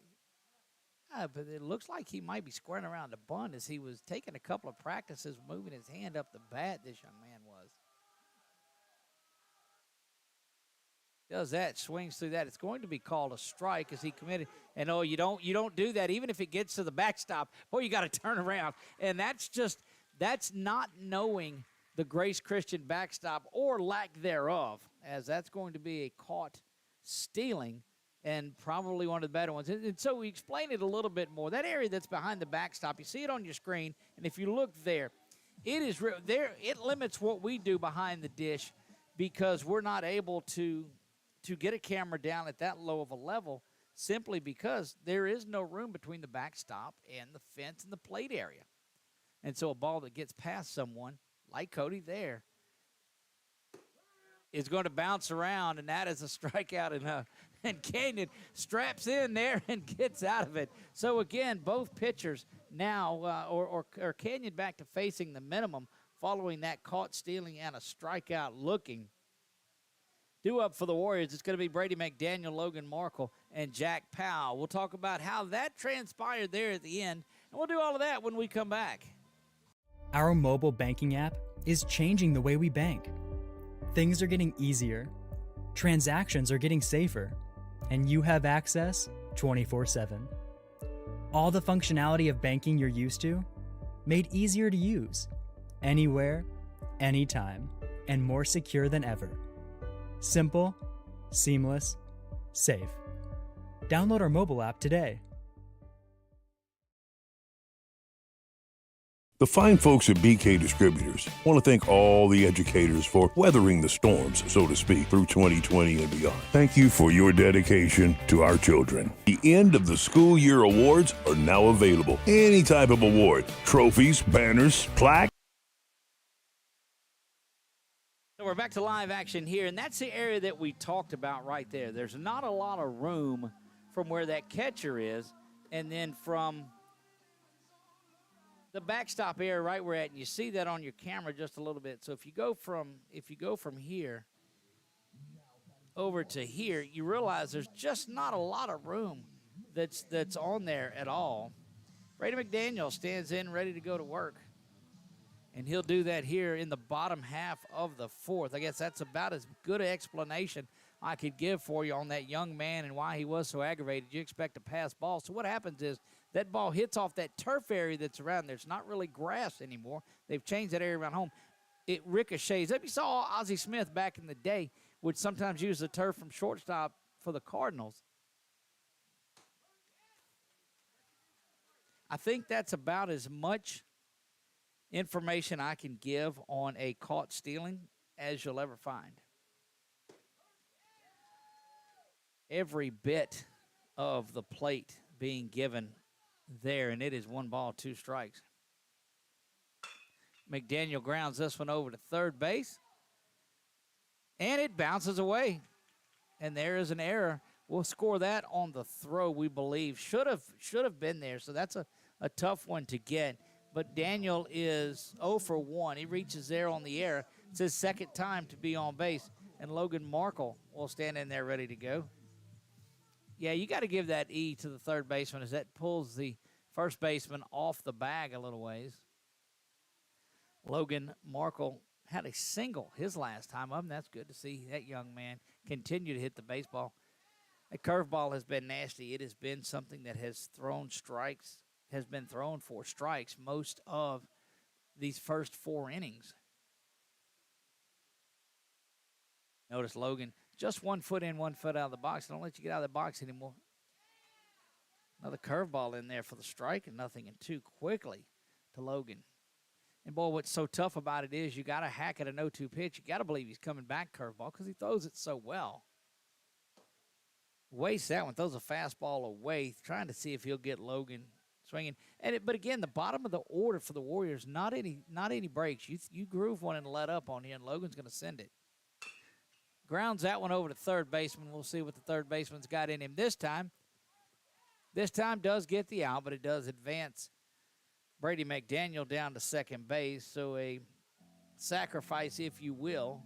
But it looks like he might be squaring around the bunt as he was taking a couple of practices, moving his hand up the bat, this young man was. Does that, swings through that. It's going to be called a strike as he committed. And, you don't do that. Even if it gets to the backstop, boy, you got to turn around. And that's not knowing the Grace Christian backstop or lack thereof, as that's going to be a caught stealing and probably one of the better ones. And so we explain it a little bit more. That area that's behind the backstop, you see it on your screen, and if you look there, it limits what we do behind the dish because we're not able to get a camera down at that low of a level simply because there is no room between the backstop and the fence and the plate area. And so a ball that gets past someone, like Cody there, is going to bounce around, and that is a strikeout. And Canyon straps in there and gets out of it. So, again, both pitchers now, or Canyon back to facing the minimum following that caught stealing and a strikeout looking. Due up for the Warriors, it's going to be Brady McDaniel, Logan Markle, and Jack Powell. We'll talk about how that transpired there at the end, and we'll do all of that when we come back. Our mobile banking app is changing the way we bank. Things are getting easier, transactions are getting safer, and you have access 24/7. All the functionality of banking you're used to, made easier to use, anywhere, anytime, and more secure than ever. Simple, seamless, safe. Download our mobile app today. The fine folks at BK Distributors want to thank all the educators for weathering the storms, so to speak, through 2020 and beyond. Thank you for your dedication to our children. The end of the school year awards are now available. Any type of award, trophies, banners, plaques. So we're back to live action here, and that's the area that we talked about right there. There's not a lot of room from where that catcher is, and then from the backstop area right where at, and you see that on your camera just a little bit. So if you go from here over to here, you realize there's just not a lot of room that's on there at all. Brady McDaniel stands in ready to go to work. And he'll do that here in the bottom half of the fourth. I guess that's about as good an explanation I could give for you on that young man and why he was so aggravated. You expect a pass ball. So what happens is that ball hits off that turf area that's around there. It's not really grass anymore. They've changed that area around home. It ricochets up. You saw Ozzie Smith back in the day would sometimes use the turf from shortstop for the Cardinals. I think that's about as much information I can give on a caught stealing as you'll ever find. Every bit of the plate being given there, and it is 1 ball, 2 strikes. McDaniel grounds this one over to third base, and it bounces away. And there is an error. We'll score that on the throw, we believe. Should have been there, so that's a tough one to get. But Daniel is 0 for 1. He reaches there on the error. It's his second time to be on base, and Logan Markle will stand in there ready to go. Yeah, you got to give that E to the third baseman as that pulls the first baseman off the bag a little ways. Logan Markle had a single his last time up, and that's good to see that young man continue to hit the baseball. A curveball has been nasty. It has been something that has been thrown for strikes most of these first 4 innings. Notice Logan, just 1 foot in, 1 foot out of the box. Don't let you get out of the box anymore. Another curveball in there for the strike, and nothing in 2 quickly to Logan. And, boy, what's so tough about it is you got to hack at a 0-2 pitch. You got to believe he's coming back curveball because he throws it so well. Wastes that one, throws a fastball away, trying to see if he'll get Logan swinging. But again, the bottom of the order for the Warriors, not any breaks. You groove one and let up on here, and Logan's going to send it. Grounds that one over to third baseman. We'll see what the third baseman's got in him this time. This time does get the out, but it does advance Brady McDaniel down to second base. So a sacrifice, if you will.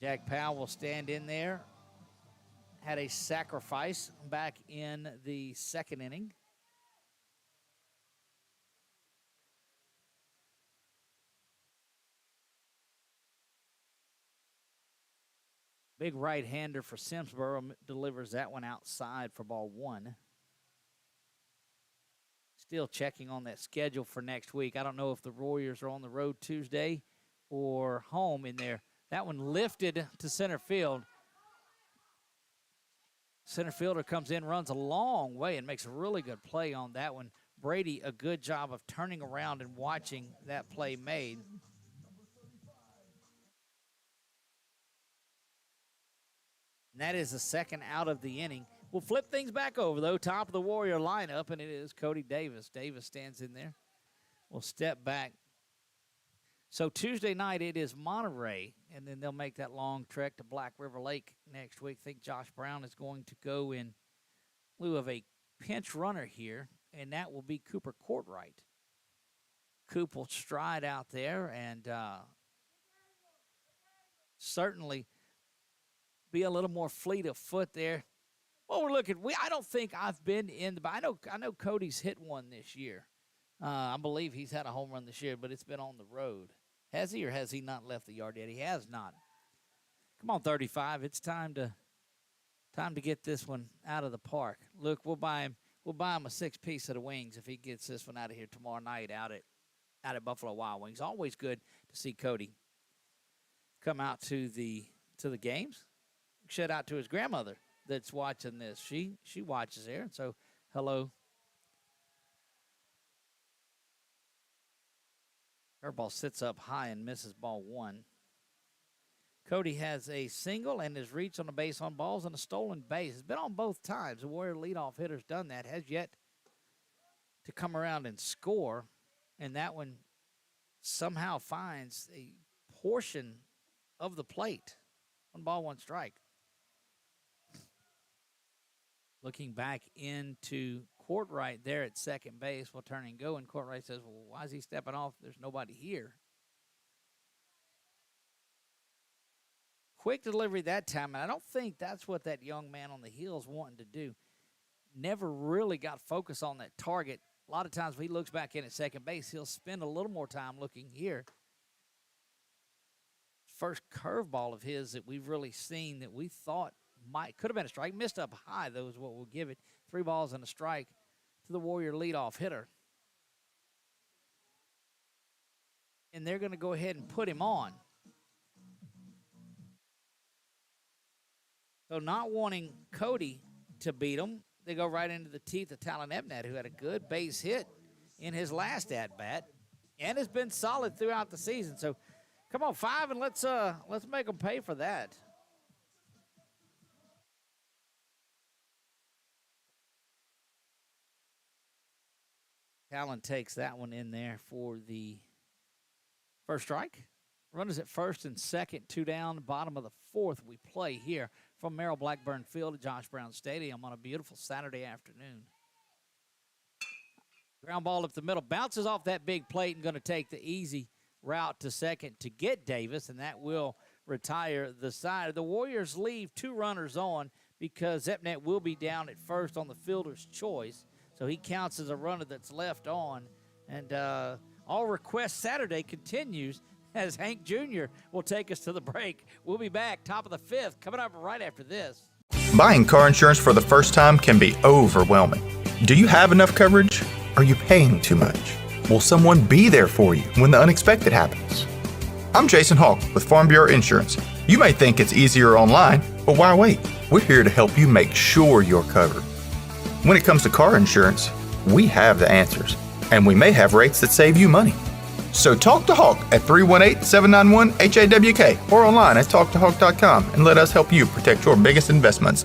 Jack Powell will stand in there. Had a sacrifice back in the second inning. Big right-hander for Simsboro delivers that one outside for ball 1. Still checking on that schedule for next week. I don't know if the Warriors are on the road Tuesday or home in there. That one lifted to center field. Center fielder comes in, runs a long way, and makes a really good play on that one. Brady, a good job of turning around and watching that play made. And that is the second out of the inning. We'll flip things back over, though. Top of the Warrior lineup, and it is Cody Davis. Davis stands in there. We'll step back. So Tuesday night, it is Monterey, and then they'll make that long trek to Black River Lake next week. I think Josh Brown is going to go in lieu of a pinch runner here, and that will be Cooper Courtright. Coop will stride out there and certainly be a little more fleet of foot there. Well, we're looking. I don't think I've been in the. I know Cody's hit one this year. I believe he's had a home run this year, but it's been on the road. Has he, or has he not left the yard yet? He has not. Come on, 35. It's time to get this one out of the park. Look, we'll buy him a 6-piece of the wings if he gets this one out of here tomorrow night out at Buffalo Wild Wings. Always good to see Cody come out to the games. Shout out to his grandmother that's watching this. She watches there, and so hello. Curveball sits up high and misses ball 1. Cody has a single and has reached on the base on balls and a stolen base. It's been on both times. The Warrior leadoff hitter's done that. Has yet to come around and score, and that one somehow finds a portion of the plate. 1 ball, 1 strike. Looking back into Courtright there at second base, will turn and go, and Courtright says, well, why is he stepping off? There's nobody here. Quick delivery that time, and I don't think that's what that young man on the hill is wanting to do. Never really got focus on that target. A lot of times when he looks back in at second base, he'll spend a little more time looking here. First curveball of his that we've really seen that we thought could have been a strike. Missed up high, though, is what we'll give it. 3 balls and a strike to the Warrior leadoff hitter. And they're going to go ahead and put him on. So not wanting Cody to beat him, they go right into the teeth of Talon Ebnett, who had a good base hit in his last at-bat and has been solid throughout the season. So come on, 5, and let's make them pay for that. Talon takes that one in there for the first strike. Runners at first and second, 2 down, bottom of the 4th. We play here from Merril Blackburn Field at Josh Brown Stadium on a beautiful Saturday afternoon. Ground ball up the middle, bounces off that big plate and going to take the easy route to second to get Davis, and that will retire the side. The Warriors leave 2 runners on because Ebnett will be down at first on the fielder's choice. So he counts as a runner that's left on. And All Request Saturday continues as Hank Jr. will take us to the break. We'll be back, top of the fifth, coming up right after this. Buying car insurance for the first time can be overwhelming. Do you have enough coverage? Are you paying too much? Will someone be there for you when the unexpected happens? I'm Jason Hawk with Farm Bureau Insurance. You may think it's easier online, but why wait? We're here to help you make sure you're covered. When it comes to car insurance, we have the answers, and we may have rates that save you money. So talk to Hawk at 318-791-HAWK or online at talktohawk.com and let us help you protect your biggest investments.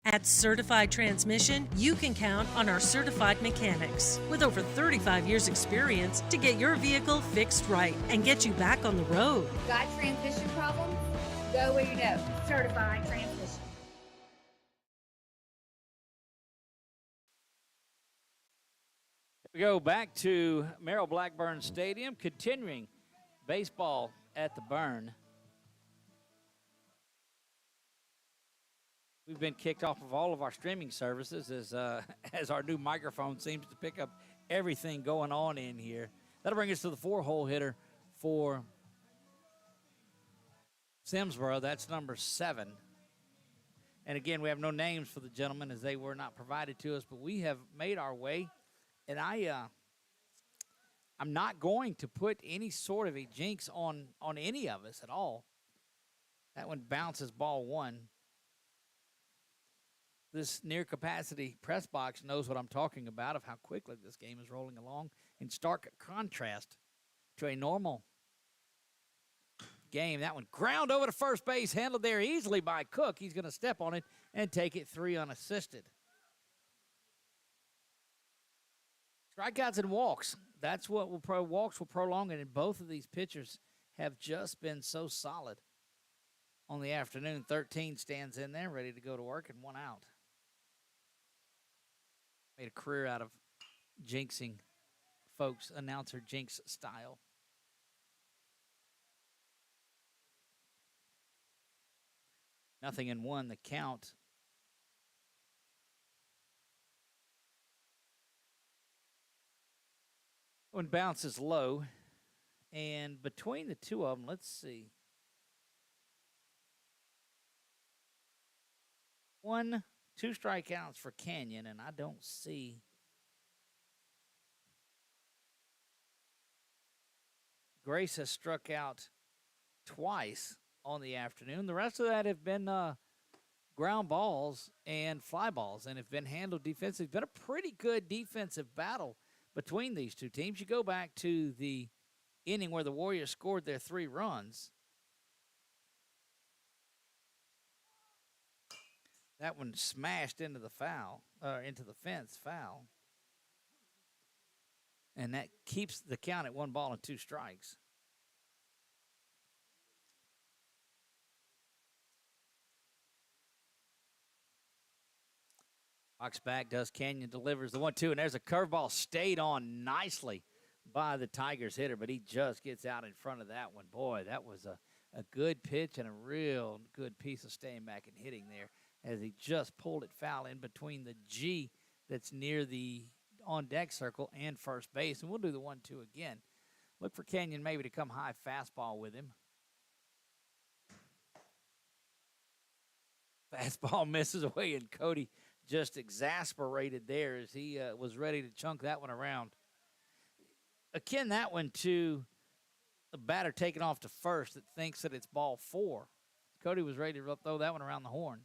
At Certified Transmission, you can count on our certified mechanics with over 35 years experience to get your vehicle fixed right and get you back on the road. Got transmission problems? Go where you know. Certified Transmission. We go back to Merril Blackburn Stadium, continuing baseball at the Burn. We've been kicked off of all of our streaming services as our new microphone seems to pick up everything going on in here. That'll bring us to the 4-hole hitter for Simsboro. That's number 7. And again, we have no names for the gentlemen as they were not provided to us, but we have made our way. And I'm not going to put any sort of a jinx on any of us at all. That one bounces ball 1. This near-capacity press box knows what I'm talking about of how quickly this game is rolling along, in stark contrast to a normal game. That one ground over to first base, handled there easily by Cook. He's going to step on it and take it 3 unassisted. Strikeouts and walks. That's what walks will prolong it, and both of these pitchers have just been so solid on the afternoon. 13 stands in there, ready to go to work, and 1 out. Made a career out of jinxing folks, announcer jinx style. Nothing in 1, the count. One bounces low, and between the two of them, let's see. 1, 2 strikeouts for Canyon, and I don't see Grace has struck out twice on the afternoon. The rest of that have been ground balls and fly balls and have been handled defensively. It's been a pretty good defensive battle between these two teams. You go back to the inning where the Warriors scored their 3 runs. That one smashed into the fence, foul. And that keeps the count at 1 ball and 2 strikes. Box back, does Canyon, delivers the 1-2, and there's a curveball stayed on nicely by the Tigers hitter, but he just gets out in front of that one. Boy, that was a good pitch and a real good piece of staying back and hitting there, as he just pulled it foul in between the G that's near the on-deck circle and first base. And we'll do the 1-2 again. Look for Canyon maybe to come high fastball with him. Fastball misses away, and Cody just exasperated there as he was ready to chunk that one around. Akin that one to the batter taking off to first that thinks that it's ball 4. Cody was ready to throw that one around the horn.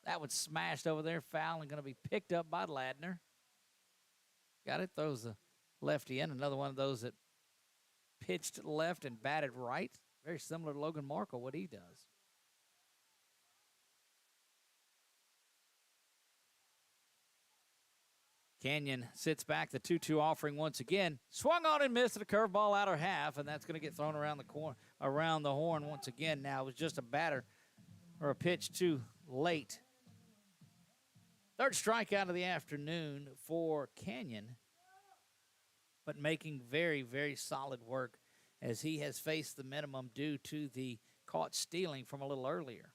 That one smashed over there, foul, and going to be picked up by Ladner. Got it, throws the lefty in. Another one of those that pitched to the left and batted right. Very similar to Logan Markle, what he does. Canyon sits back, the 2-2 offering once again. Swung on and missed a curveball out of half, and that's going to get thrown around the horn once again. Now it was just a batter or a pitch too late. Third strikeout of the afternoon for Canyon, but making very, very solid work as he has faced the minimum due to the caught stealing from a little earlier.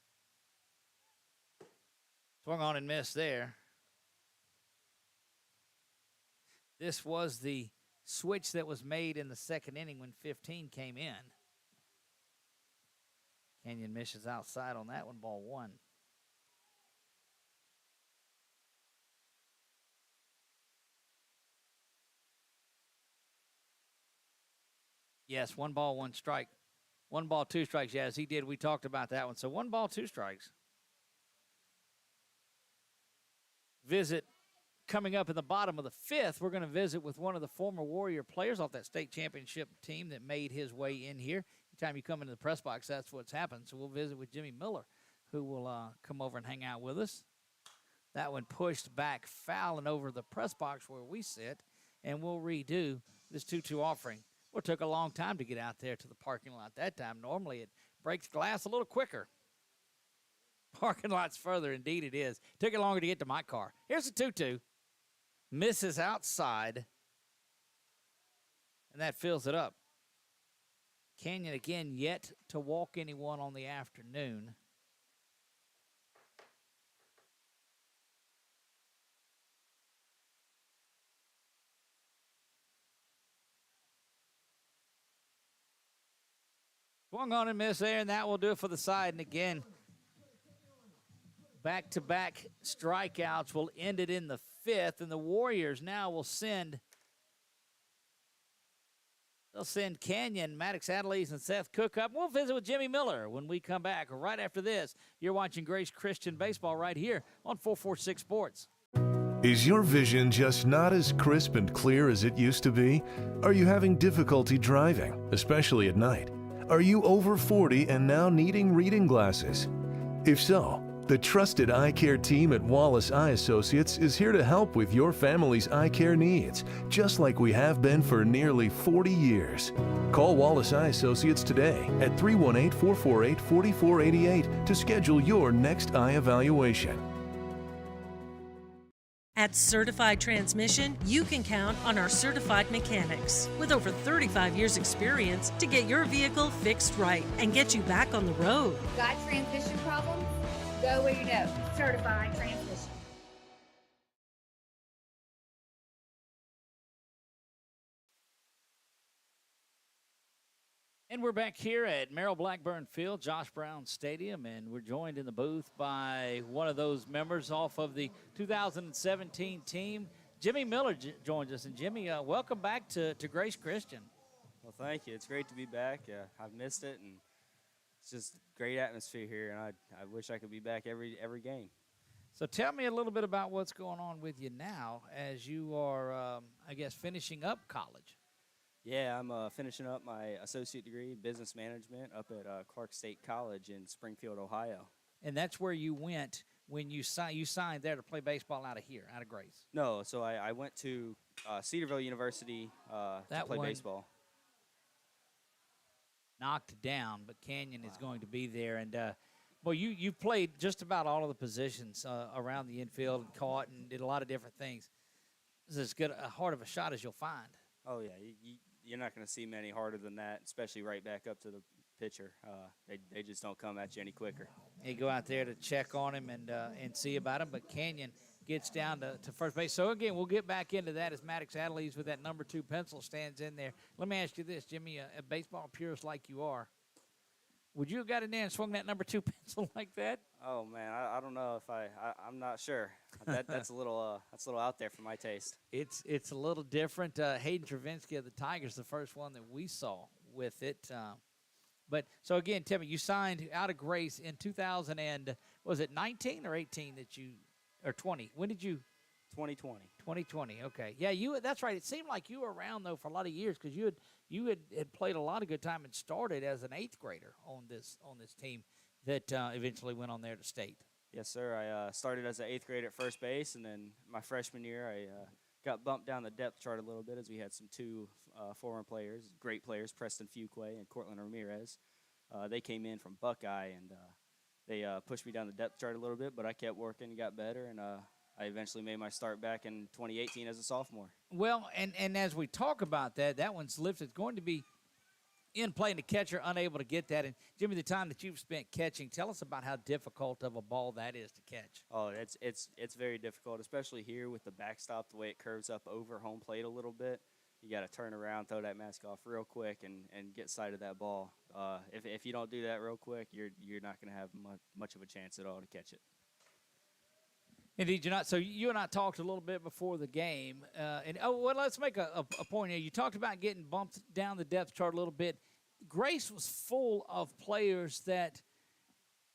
Swung on and missed there. This was the switch that was made in the second inning when 15 came in. Canyon misses outside on that one, ball one. Yes, 1 ball, 1 strike. 1 ball, 2 strikes. Yes, he did. We talked about that one. So 1 ball, 2 strikes. Visit coming up in the bottom of the 5th. We're going to visit with one of the former Warrior players off that state championship team that made his way in here. Anytime you come into the press box, that's what's happened. So we'll visit with Jimmy Miller, who will come over and hang out with us. That one pushed back foul and over the press box where we sit, and we'll redo this 2-2 offering. Well, it took a long time to get out there to the parking lot that time. Normally it breaks glass a little quicker. Parking lot's further, indeed it is. Took it longer to get to my car. Here's the 2-2. Misses outside, and that fills it up. Canyon again yet to walk anyone on the afternoon. Swung on and missed there, and that will do it for the side. And again, back-to-back strikeouts will end it in the 5th, and the Warriors now will send Canyon, Maddox Adelise, and Seth Cook up. We'll visit with Jimmy Miller when we come back. Right after this, you're watching Grace Christian Baseball right here on 446 Sports. Is your vision just not as crisp and clear as it used to be? Are you having difficulty driving, especially at night? Are you over 40 and now needing reading glasses? If so, the trusted eye care team at Wallace Eye Associates is here to help with your family's eye care needs, just like we have been for nearly 40 years. Call Wallace Eye Associates today at 318-448-4488 to schedule your next eye evaluation. At Certified Transmission, you can count on our certified mechanics with over 35 years experience to get your vehicle fixed right and get you back on the road. Got transmission problems? Go where you know. Certified Transmission. And we're back here at Merril Blackburn Field, Josh Brown Stadium, and we're joined in the booth by one of those members off of the 2017 team. Jimmy Miller joins us. And Jimmy, welcome back to Grace Christian. Well, thank you. It's great to be back. I've missed it, and it's just great atmosphere here, and I wish I could be back every game. So tell me a little bit about what's going on with you now as you are, I guess, finishing up college. Yeah, I'm finishing up my associate degree in business management up at Clark State College in Springfield, Ohio. And that's where you went when you signed there to play baseball out of here, out of Grace. No, so I went to Cedarville University to play baseball. Knocked down, but Canyon is going to be there. And, well, you've played just about all of the positions around the infield and caught and did a lot of different things. This is as good a hard of a shot as you'll find. Oh, yeah. You're not going to see many harder than that, especially right back up to the pitcher. They just don't come at you any quicker. You go out there to check on him and see about him, but Canyon gets down to first base. So, again, we'll get back into that as Maddox Adelise with that number 2 pencil stands in there. Let me ask you this, Jimmy, a baseball purist like you are, would you have got in there and swung that number 2 pencil like that? Oh, man, I don't know if I'm not sure. That's a little out there for my taste. It's a little different. Hayden Travinsky of the Tigers, the first one that we saw with it. But so again, tell me, you signed out of Grace in 2000 and was it 19 or 18 that you or 20? When did you? 2020. 2020. Okay, yeah, that's right. It seemed like you were around though for a lot of years because you had played a lot of good time and started as an 8th grader on this team that eventually went on there to state. Yes, sir. I started as an 8th grader at first base, and then my freshman year I got bumped down the depth chart a little bit as we had some two former players, great players, Preston Fuquay and Cortland Ramirez. They came in from Buckeye, and they pushed me down the depth chart a little bit, but I kept working and got better, and I eventually made my start back in 2018 as a sophomore. Well, and as we talk about that, that one's lifted. It's going to be in play, and the catcher unable to get that. And, Jimmy, the time that you've spent catching, tell us about how difficult of a ball that is to catch. Oh, it's very difficult, especially here with the backstop, the way it curves up over home plate a little bit. You got to turn around, throw that mask off real quick, and get sight of that ball. If you don't do that real quick, you're not going to have much of a chance at all to catch it. Indeed, you're not. So you and I talked a little bit before the game, let's make a point here. You talked about getting bumped down the depth chart a little bit. Grace was full of players that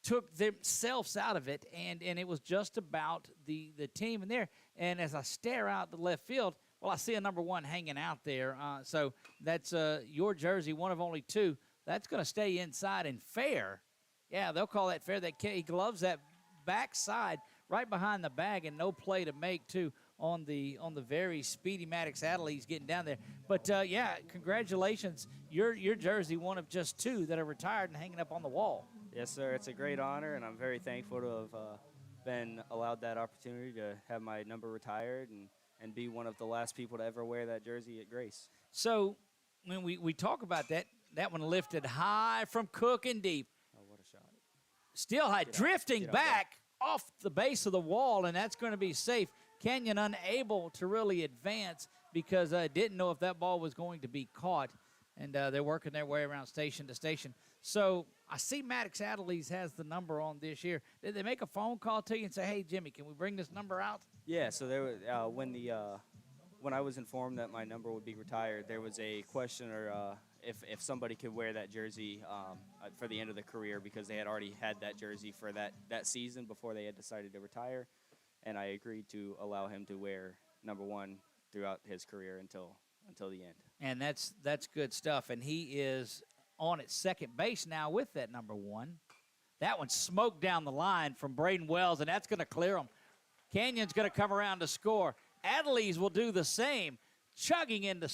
took themselves out of it, and it was just about the team in there. And as I stare out the left field, well, I see a number 1 hanging out there. So that's your jersey, one of only 2. That's going to stay inside and fair. Yeah, they'll call that fair. He gloves that backside right behind the bag, and no play to make, too, on the very speedy Maddox Adderley. He's getting down there. But, yeah, congratulations. Your jersey, one of just 2 that are retired and hanging up on the wall. Yes, sir. It's a great honor, and I'm very thankful to have been allowed that opportunity to have my number retired and be one of the last people to ever wear that jersey at Grace. So when we talk about that one lifted high from Cook and deep. Oh, what a shot. Still high, drifting back off the base of the wall, and that's going to be safe. Kenyon unable to really advance because I didn't know if that ball was going to be caught, and they're working their way around station to station. So I see Maddox Adderley's has the number on this year. Did they make a phone call to you and say, hey, Jimmy, can we bring this number out? Yeah, so there was, when I was informed that my number would be retired, there was a question if somebody could wear that jersey for the end of the career, because they had already had that jersey for that season before they had decided to retire, and I agreed to allow him to wear number 1 throughout his career until the end. And that's good stuff, and he is on at second base now with that number 1. That one smoked down the line from Braden Wells, and that's going to clear him. Canyon's going to come around to score. Adderley's will do the same. Chugging into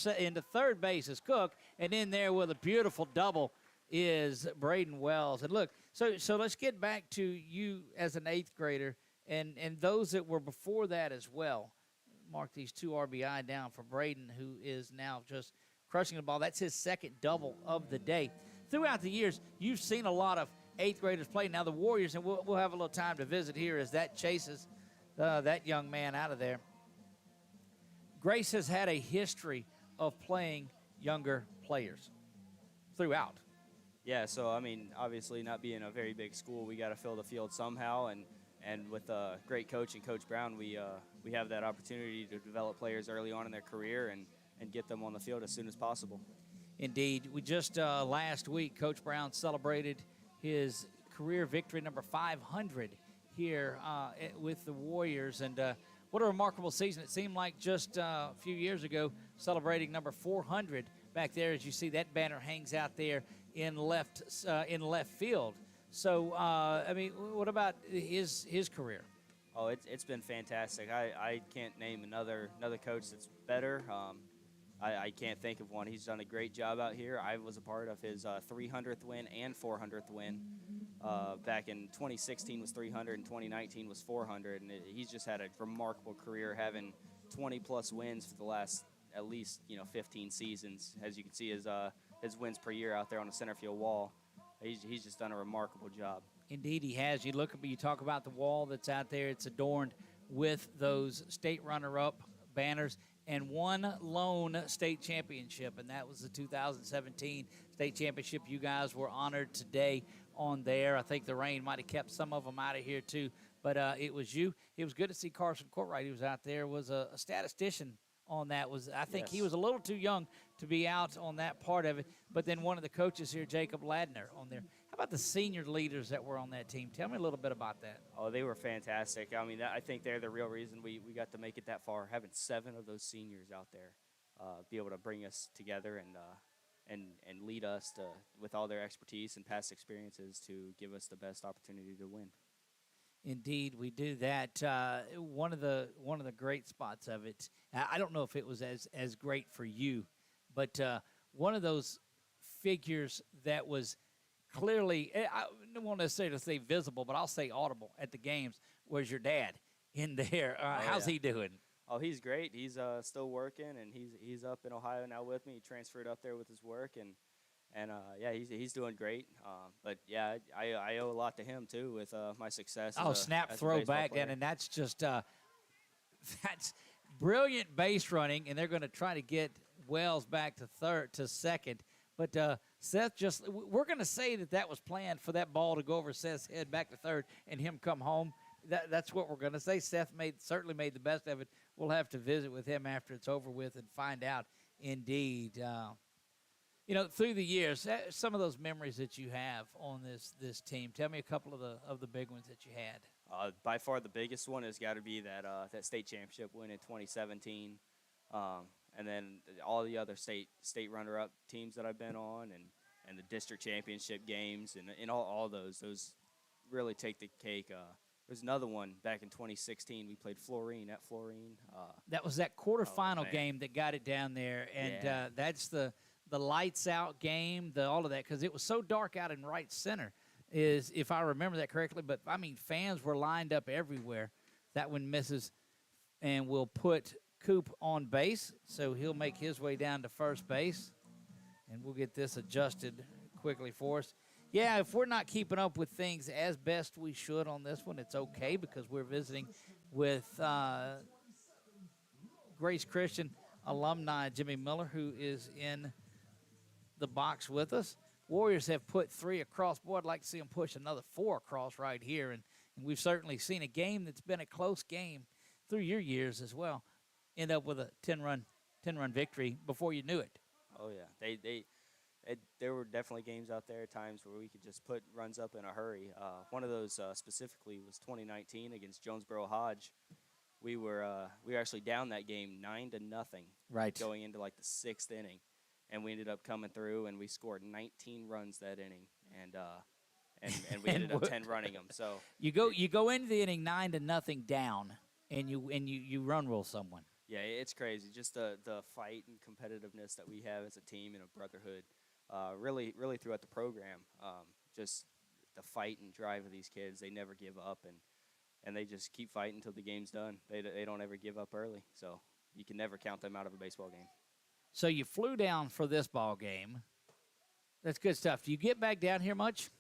third base is Cook, and in there with a beautiful double is Braden Wells. And look, so let's get back to you as an 8th grader and those that were before that as well. Mark these 2 RBI down for Braden, who is now just crushing the ball. That's his second double of the day. Throughout the years, you've seen a lot of 8th graders play. Now the Warriors, and we'll have a little time to visit here as that chases that young man out of there. Grace has had a history of playing younger players throughout. Yeah, so, I mean, obviously not being a very big school, we got to fill the field somehow, and with great coaching, Coach Brown, we have that opportunity to develop players early on in their career and get them on the field as soon as possible. Indeed. We just last week, Coach Brown celebrated his career victory number 500 here with the Warriors, and what a remarkable season. It seemed like just a few years ago, celebrating number 400 back there. As you see, that banner hangs out there in left field. So, I mean, what about his career? Oh, it's been fantastic. I can't name another coach that's better. I can't think of one. He's done a great job out here. I was a part of his 300th win and 400th win. Back in 2016 was 300 and 2019 was 400, and he's just had a remarkable career, having 20-plus wins for the last at least 15 seasons. As you can see, his wins per year out there on the center field wall. He's just done a remarkable job. Indeed, he has. You talk about the wall that's out there. It's adorned with those state runner-up banners and one lone state championship, and that was the 2017 state championship. You guys were honored today on there. I think the rain might have kept some of them out of here too, but it was you. It was good to see Carson Courtwright, who was out there, was a statistician on that. I think he was a little too young to be out on that part of it, but then one of the coaches here, Jacob Ladner, on there. How about the senior leaders that were on that team? Tell me a little bit about that. Oh, they were fantastic. I mean, I think they're the real reason we got to make it that far. Having 7 of those seniors out there be able to bring us together and lead us with all their expertise and past experiences to give us the best opportunity to win. Indeed, we do that. One of the great spots of it. I don't know if it was as great for you, but one of those figures that was clearly, I don't want necessarily to say visible, but I'll say audible at the games, was your dad in there. How's he doing? Oh, he's great. He's still working, and he's up in Ohio now with me. He transferred up there with his work, and yeah, he's doing great. But yeah, I owe a lot to him too with my success. Oh, snap throw back, and that's just that's brilliant base running, and they're going to try to get Wells back to second. But Seth we're going to say that was planned for that ball to go over Seth's head back to third and him come home. That's what we're going to say. Seth certainly made the best of it. We'll have to visit with him after it's over with and find out. Indeed, through the years, some of those memories that you have on this team. Tell me a couple of the big ones that you had. By far, the biggest one has got to be that state championship win in 2017, and then all the other state runner-up teams that I've been on, and the district championship games, and all those really take the cake. There's another one back in 2016. We played Florine at Florine. That was that quarterfinal game that got it down there, and that's the lights out game, all of that, because it was so dark out in right center, is if I remember that correctly. But I mean, fans were lined up everywhere. That one misses, and we'll put Coop on base, so he'll make his way down to first base, and we'll get this adjusted quickly for us. Yeah, if we're not keeping up with things as best we should on this one, it's okay because we're visiting with Grace Christian alumni Jimmy Miller, who is in the box with us. Warriors have put 3 across. Boy, I'd like to see them push another 4 across right here, and we've certainly seen a game that's been a close game through your years as well end up with a 10-run victory before you knew it. Oh yeah, there were definitely games out there at times where we could just put runs up in a hurry. One of those specifically was 2019 against Jonesboro Hodge. We were actually down that game 9-0, right, going into like the 6th inning, and we ended up coming through and we scored 19 runs that inning, and we ended up 10 running them. So you go into the inning 9-0 down, and you run roll someone. Yeah, it's crazy. Just the fight and competitiveness that we have as a team and a brotherhood, really throughout the program. Just the fight and drive of these kids. They never give up, and they just keep fighting until the game's done. They don't ever give up early, so you can never count them out of a baseball game. So you flew down for this ball game. That's good stuff. Do you get back down here much?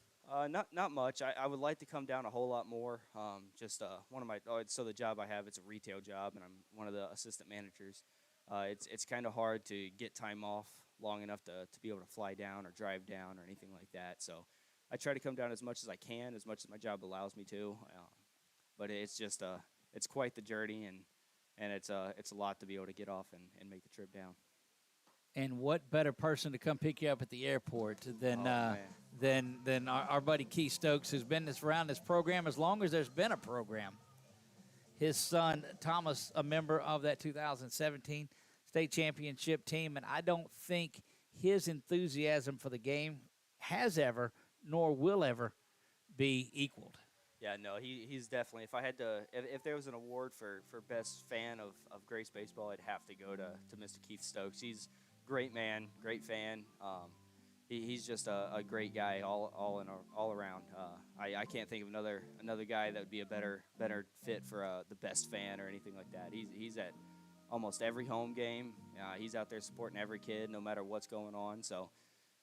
Not much. I would like to come down a whole lot more. One of my so the job I have, it's a retail job, and I'm one of the assistant managers. It's kind of hard to get time off long enough to be able to fly down or drive down or anything like that. So I try to come down as much as I can, as much as my job allows me to. But it's just it's quite the journey, and it's a lot to be able to get off and make the trip down. And what better person to come pick you up at the airport than our buddy Keith Stokes, who's been around this program as long as there's been a program. His son, Thomas, a member of that 2017 state championship team, and I don't think his enthusiasm for the game has ever, nor will ever, be equaled. Yeah, no, he's definitely, if there was an award for best fan of Grace baseball, I'd have to go to Mr. Keith Stokes. He's great man, great fan. He's just a great guy all around. I can't think of another guy that would be a better fit for the best fan or anything like that. He's at almost every home game. He's out there supporting every kid, no matter what's going on. So,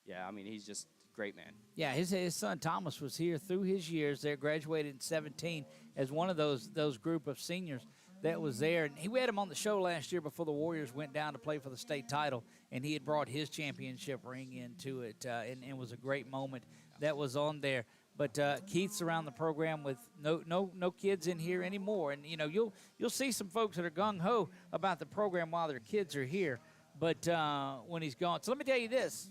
yeah, I mean, he's just a great man. Yeah, his son Thomas was here through his years there, graduated in 17 as one of those group of seniors that was there. And we had him on the show last year before the Warriors went down to play for the state title, and he had brought his championship ring into it, and it was a great moment that was on there. But Keith's around the program with no kids in here anymore, and you'll see some folks that are gung ho about the program while their kids are here, but when he's gone. So let me tell you this: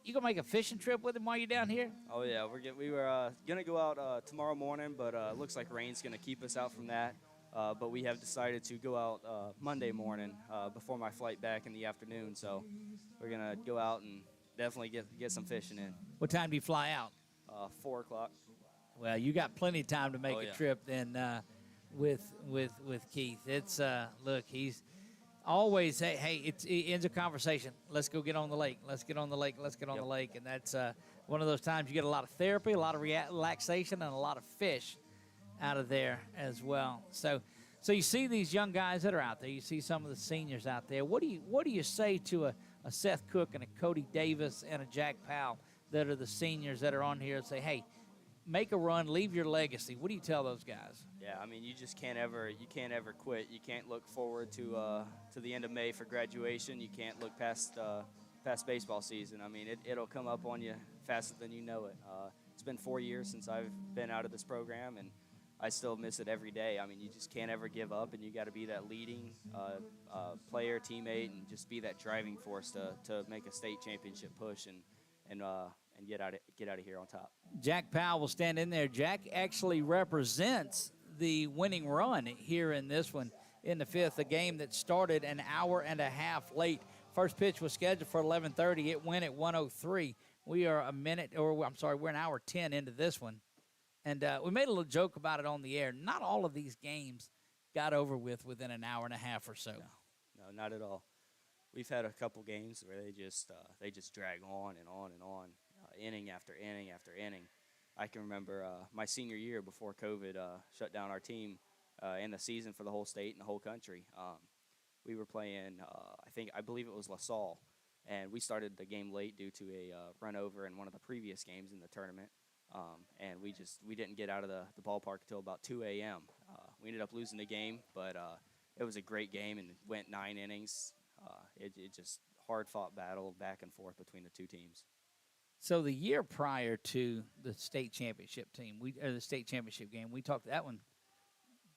you gonna make a fishing trip with him while you're down here? Oh yeah, we were gonna go out tomorrow morning, but looks like rain's gonna keep us out from that. But we have decided to go out Monday morning before my flight back in the afternoon. So we're going to go out and definitely get some fishing in. What time do you fly out? 4 o'clock. Well, you got plenty of time to make Oh, a yeah. trip then with Keith. It's look, he's always it ends a conversation. Let's go get on the lake. Let's get on the lake. Let's get on the lake. And that's one of those times you get a lot of therapy, a lot of relaxation, and a lot of fish out of there as well. So you see these young guys that are out there. You see some of the seniors out there. What do you say to a Seth Cook and a Cody Davis and a Jack Powell that are the seniors that are on here and say, hey, make a run, leave your legacy? What do you tell those guys? Yeah, I mean, you just can't ever quit. You can't look forward to the end of May for graduation. You can't look past baseball season. I mean, it'll come up on you faster than you know it. It's been 4 years since I've been out of this program, and I still miss it every day. I mean, you just can't ever give up, and you got to be that leading player, teammate, and just be that driving force to make a state championship push and get out of here on top. Jack Powell will stand in there. Jack actually represents the winning run here in this one in the fifth, a game that started an hour and a half late. First pitch was scheduled for 11:30. It went at 1:03. We are we're an hour 10 into this one. And we made a little joke about it on the air. Not all of these games got over within an hour and a half or so. No, not at all. We've had a couple games where they just drag on and on and on, inning after inning after inning. I can remember my senior year before COVID shut down our team and the season for the whole state and the whole country. We were playing, I believe it was LaSalle, and we started the game late due to a run over in one of the previous games in the tournament. And we didn't get out of the ballpark until about 2 a.m. We ended up losing the game, but it was a great game and went 9 innings. It just hard-fought battle back and forth between the two teams. So the year prior to the state championship the state championship game, we talked that one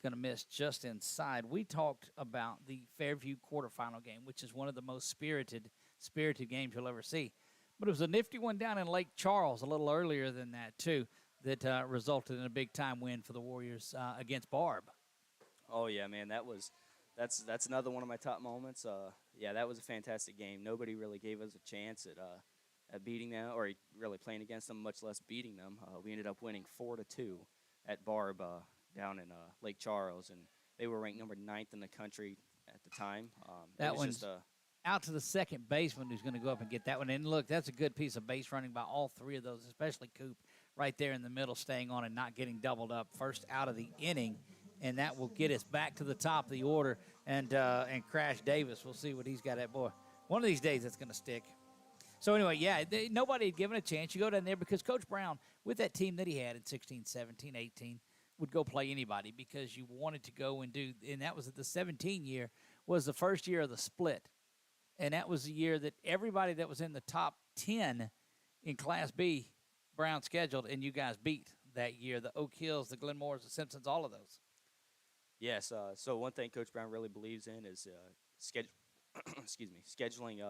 going to miss just inside. We talked about the Fairview quarterfinal game, which is one of the most spirited games you'll ever see. But it was a nifty one down in Lake Charles a little earlier than that, too, that resulted in a big-time win for the Warriors against Barb. Oh, yeah, man, that's another one of my top moments. Yeah, that was a fantastic game. Nobody really gave us a chance at beating them or really playing against them, much less beating them. We ended up winning 4-2 at Barb down in Lake Charles, and they were ranked number 9th in the country at the time. That one's out to the second baseman who's going to go up and get that one. And look, that's a good piece of base running by all three of those, especially Coop right there in the middle, staying on and not getting doubled up. First out of the inning, and that will get us back to the top of the order. And Crash Davis, we'll see what he's got at. Boy, one of these days that's going to stick. So anyway, yeah, nobody had given a chance. You go down there because Coach Brown, with that team that he had in 16, 17, 18, would go play anybody because you wanted to go and do, and that was at the 17 year, was the first year of the split. And that was the year that everybody that was in the top 10 in Class B, Brown scheduled, and you guys beat that year. The Oak Hills, the Glenmores, the Simpsons, all of those. Yes. So one thing Coach Brown really believes in is scheduling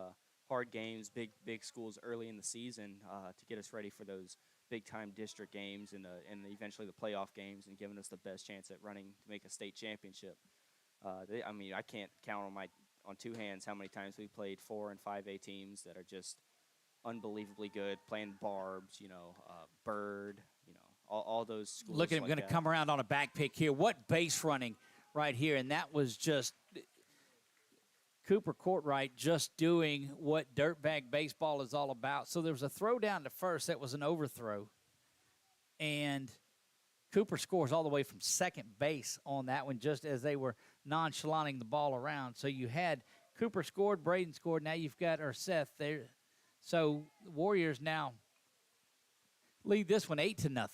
hard games, big schools early in the season to get us ready for those big-time district games and eventually the playoff games, and giving us the best chance at running to make a state championship. I can't count on two hands how many times we played 4 and 5A teams that are just unbelievably good, playing Barbs, Bird, all those schools. Look at him, going to come around on a back pick here. What base running right here, and that was just Cooper Courtright just doing what dirtbag baseball is all about. So there was a throw down to first that was an overthrow, and Cooper scores all the way from second base on that one just as they were nonchalanting the ball around. So you had Cooper scored, Braden scored, now you've got Seth there. So the Warriors now lead this one 8-0.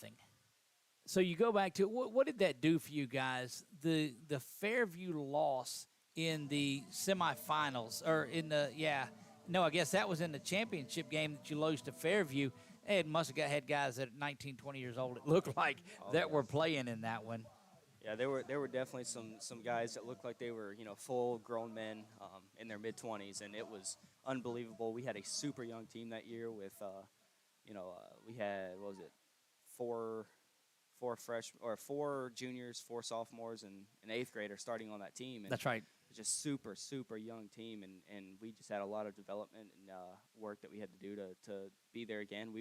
So you go back to what did that do for you guys? The Fairview loss in the semifinals, or I guess that was in the championship game that you lost to Fairview. It must have had guys that 19, 20 years old, it looked like, were playing in that one. Yeah, there were definitely some guys that looked like they were, full grown men in their mid-20s, and it was unbelievable. We had a super young team that year with, we had, four juniors, 4 sophomores, and an 8th grader starting on that team. And that's right. Just super, super young team, and we just had a lot of development and work that we had to do to be there again.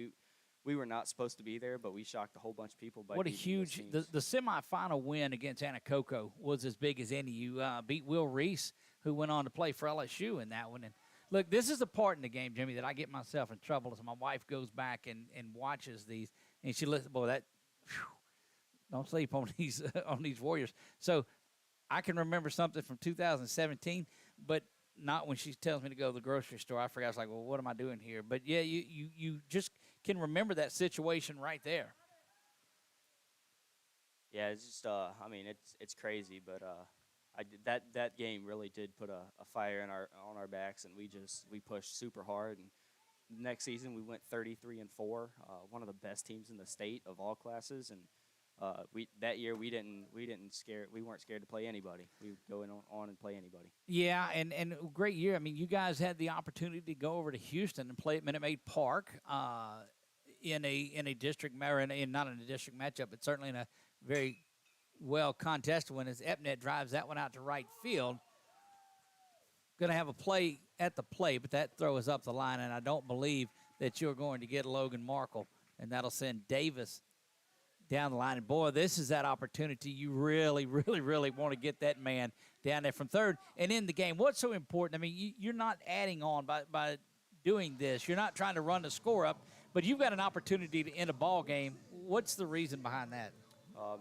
we were not supposed to be there, but we shocked a whole bunch of people by what a beating those huge teams. the semifinal win against Anacoco was as big as any. You beat Will Reese, who went on to play for LSU in that one. And look, this is the part in the game, Jimmy, that I get myself in trouble as my wife goes back and watches these, and she listens. Boy, that don't sleep on these on these Warriors. So I can remember something from 2017, but not when she tells me to go to the grocery store. I forgot. I was like, well, what am I doing here? But yeah, you just can remember that situation right there. Yeah, it's just I mean, it's crazy, but that game really did put a fire on our backs, and we pushed super hard. And next season we went 33-4, one of the best teams in the state of all classes, and that year we weren't scared to play anybody. We would go on and play anybody. Yeah, and a great year. I mean, you guys had the opportunity to go over to Houston and play at Minute Maid Park in a district not in a district matchup, but certainly in a very well contested one as Epnet drives that one out to right field. Going to have a play at the plate, but that throw is up the line, and I don't believe that you're going to get Logan Markle, and that'll send Davis down the line. And, boy, this is that opportunity. You really, really, really want to get that man down there from third and in the game. What's so important? I mean, you're not adding on by doing this. You're not trying to run the score up, but you've got an opportunity to end a ball game. What's the reason behind that?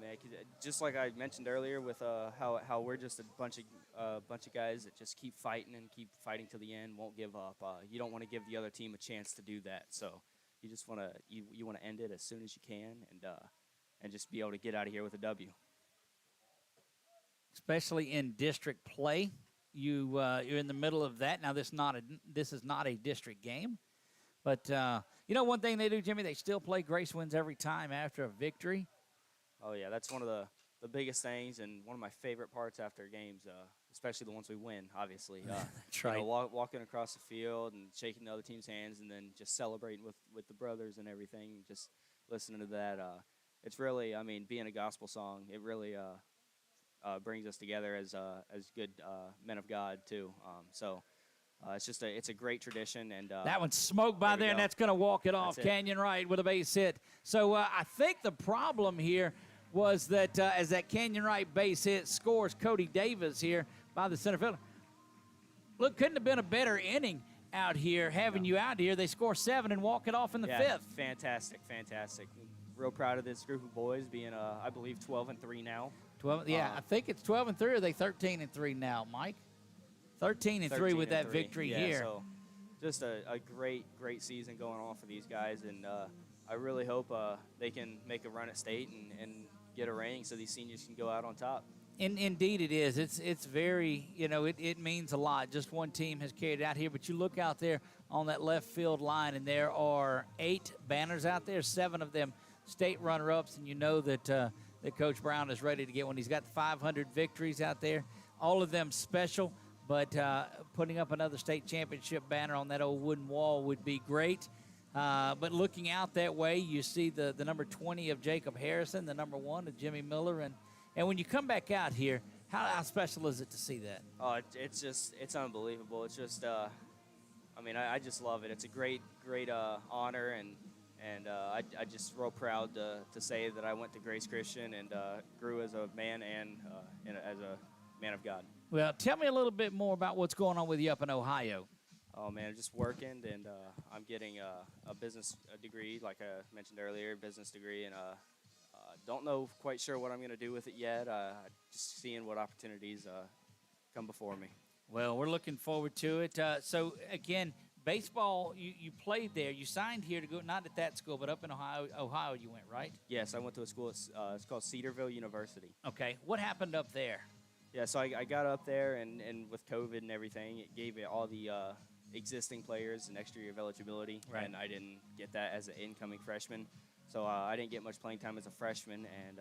Man, just like I mentioned earlier with how we're just a bunch of guys that just keep fighting to the end, won't give up. You don't want to give the other team a chance to do that. So you just want to you want to end it as soon as you can and just be able to get out of here with a W. Especially in district play, you're in the middle of that. Now this is not a district game, but one thing they do, Jimmy, they still play Grace wins every time after a victory. Oh, yeah, that's one of the biggest things and one of my favorite parts after games, especially the ones we win, obviously. That's right. Walking across the field and shaking the other team's hands and then just celebrating with the brothers and everything, just listening to that. It's really, I mean, being a gospel song, it really brings us together as good men of God, too. It's a great tradition. And that one's smoked by there, and that's going to walk it off. Canyon right with a base hit. So I think the problem here was that as that Canyon right base hit scores Cody Davis here by the center fielder. Look, couldn't have been a better inning out here, having you out here. They score 7 and walk it off in the 5th. Fantastic. Real proud of this group of boys being, I believe, 12-3 now. 12, yeah, I think it's 12-3, or are they 13-3 now, Mike? 13-3 with that victory here. So just a great season going on for these guys, and I really hope they can make a run at state and get a ring so these seniors can go out on top. Indeed it is. It's very, it means a lot. Just one team has carried it out here, but you look out there on that left field line, and there are 8 banners out there, 7 of them state runner-ups, and you know that Coach Brown is ready to get one. He's got 500 victories out there, all of them special. But putting up another state championship banner on that old wooden wall would be great. But looking out that way, you see the number 20 of Jacob Harrison, the number 1 of Jimmy Miller. And when you come back out here, how special is it to see that? Oh, it's unbelievable. It's just, I just love it. It's a great honor, and I just real proud to say that I went to Grace Christian and grew as a man and as a man of God. Well, tell me a little bit more about what's going on with you up in Ohio. Oh, man, just working, and I'm getting a business degree, like I mentioned earlier, business degree, and don't know quite sure what I'm going to do with it yet. Just seeing what opportunities come before me. Well, we're looking forward to it. So, again, baseball, you played there. You signed here to go, not at that school, but up in Ohio you went, right? Yes, I went to a school. It's called Cedarville University. Okay. What happened up there? Yeah, so I got up there, and with COVID and everything, it gave it all the existing players an extra year of eligibility, right. And I didn't get that as an incoming freshman. So I didn't get much playing time as a freshman, and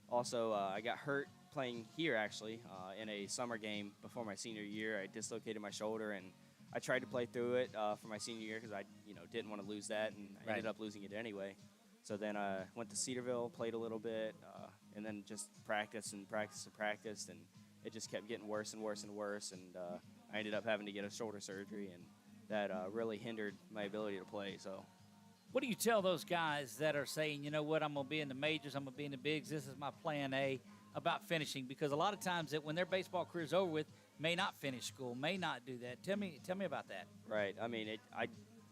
also I got hurt playing here, actually, in a summer game before my senior year. I dislocated my shoulder, and I tried to play through it for my senior year because I didn't want to lose that, and I ended up losing it anyway. So then I went to Cedarville, played a little bit, and then just practiced, and it just kept getting worse and worse and worse, and I ended up having to get a shoulder surgery, and that really hindered my ability to play. So What do you tell those guys that are saying, you know what, I'm going to be in the majors, I'm going to be in the bigs, this is my plan A, about finishing? Because a lot of times that when their baseball career is over with, may not finish school, may not do that. Tell me about that. Right. I mean,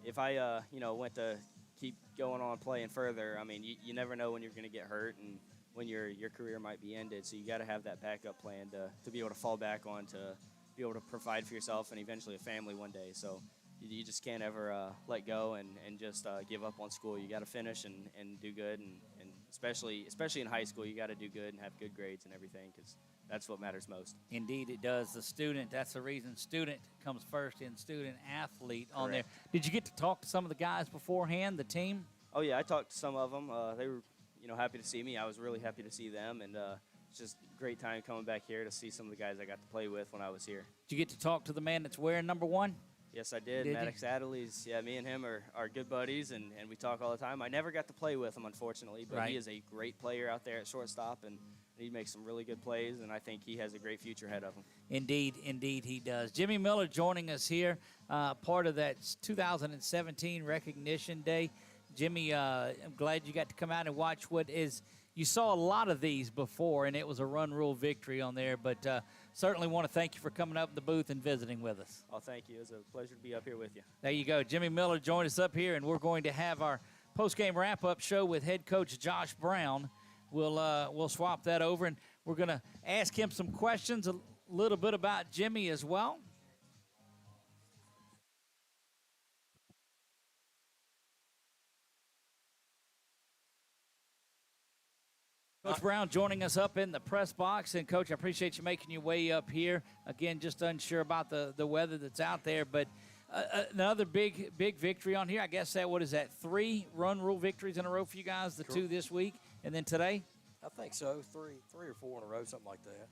if I went to keep going on playing further, I mean, you never know when you're going to get hurt and when your career might be ended. So you got to have that backup plan to be able to fall back on, to be able to provide for yourself and eventually a family one day. So you just can't ever let go and just give up on school. You got to finish and do good, and especially in high school, you got to do good and have good grades and everything, because that's what matters most. Indeed, it does. The student, that's the reason student comes first in student athlete on there. Did you get to talk to some of the guys beforehand, the team? Oh, yeah, I talked to some of them. They were, happy to see me. I was really happy to see them, and it's just a great time coming back here to see some of the guys I got to play with when I was here. Did you get to talk to the man that's wearing number 1? Yes, I did. Did Maddox Adderley's, me and him are good buddies, and we talk all the time. I never got to play with him, unfortunately, but he is a great player out there at shortstop, and he makes some really good plays, and I think he has a great future ahead of him. Indeed, he does. Jimmy Miller joining us here, part of that 2017 Recognition Day. Jimmy, I'm glad you got to come out and watch what is – you saw a lot of these before, and it was a run rule victory on there, but certainly want to thank you for coming up in the booth and visiting with us. Oh, thank you. It was a pleasure to be up here with you. There you go. Jimmy Miller joined us up here, and we're going to have our post-game wrap-up show with head coach Josh Brown. We'll swap that over, and we're going to ask him some questions, a little bit about Jimmy as well. Coach Brown joining us up in the press box. And, Coach, I appreciate you making your way up here. Again, just unsure about the weather that's out there. But another big victory on here. I guess what is that, 3 run rule victories in a row for you guys, the 2 this week, and then today? I think so, 3 or 4 in a row, something like that.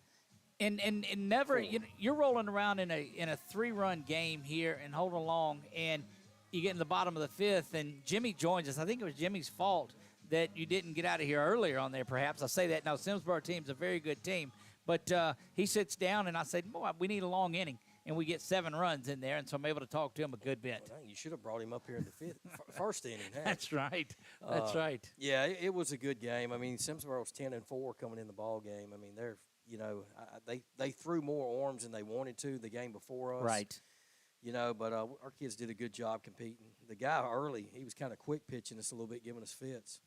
And never, you're rolling around in a 3-run game here and holding along, and you get in the bottom of the 5th, and Jimmy joins us. I think it was Jimmy's fault that you didn't get out of here earlier on there, perhaps. I say that now. Simsboro team's a very good team. But he sits down, and I said, boy, we need a long inning. And we get 7 runs in there, and so I'm able to talk to him a good bit. Well, you should have brought him up here in the first inning. That's right. That's right. Yeah, it was a good game. I mean, Simsboro's 10-4 coming in the ball game. I mean, they're, they threw more arms than they wanted to the game before us. Right. But our kids did a good job competing. The guy early, he was kind of quick pitching us a little bit, giving us fits.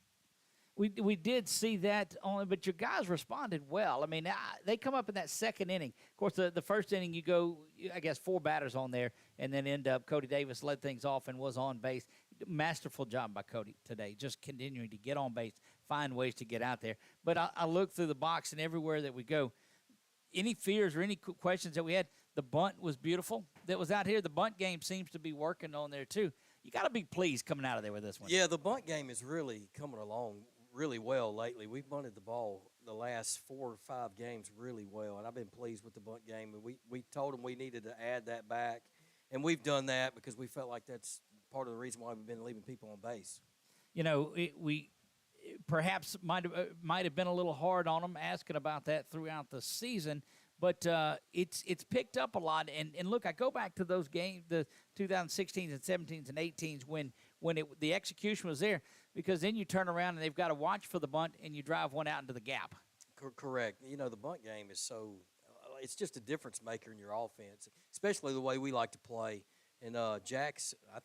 We did see that, but your guys responded well. I mean, they come up in that second inning. Of course, the first inning you go, I guess, 4 batters on there, and then end up Cody Davis led things off and was on base. Masterful job by Cody today, just continuing to get on base, find ways to get out there. But I look through the box, and everywhere that we go, any fears or any questions that we had, the bunt was beautiful that was out here. The bunt game seems to be working on there, too. You got to be pleased coming out of there with this one. Yeah, the bunt game is really coming along really well lately. We've bunted the ball the last 4 or 5 games really well, and I've been pleased with the bunt game. And we told them we needed to add that back, and we've done that because we felt like that's part of the reason why we've been leaving people on base. We perhaps might have been a little hard on them asking about that throughout the season, but it's picked up a lot. And look, I go back to those games, the 2016s and 17s and 18s when the execution was there, because then you turn around and they've got to watch for the bunt and you drive one out into the gap. Correct. The bunt game is it's just a difference maker in your offense, especially the way we like to play. And I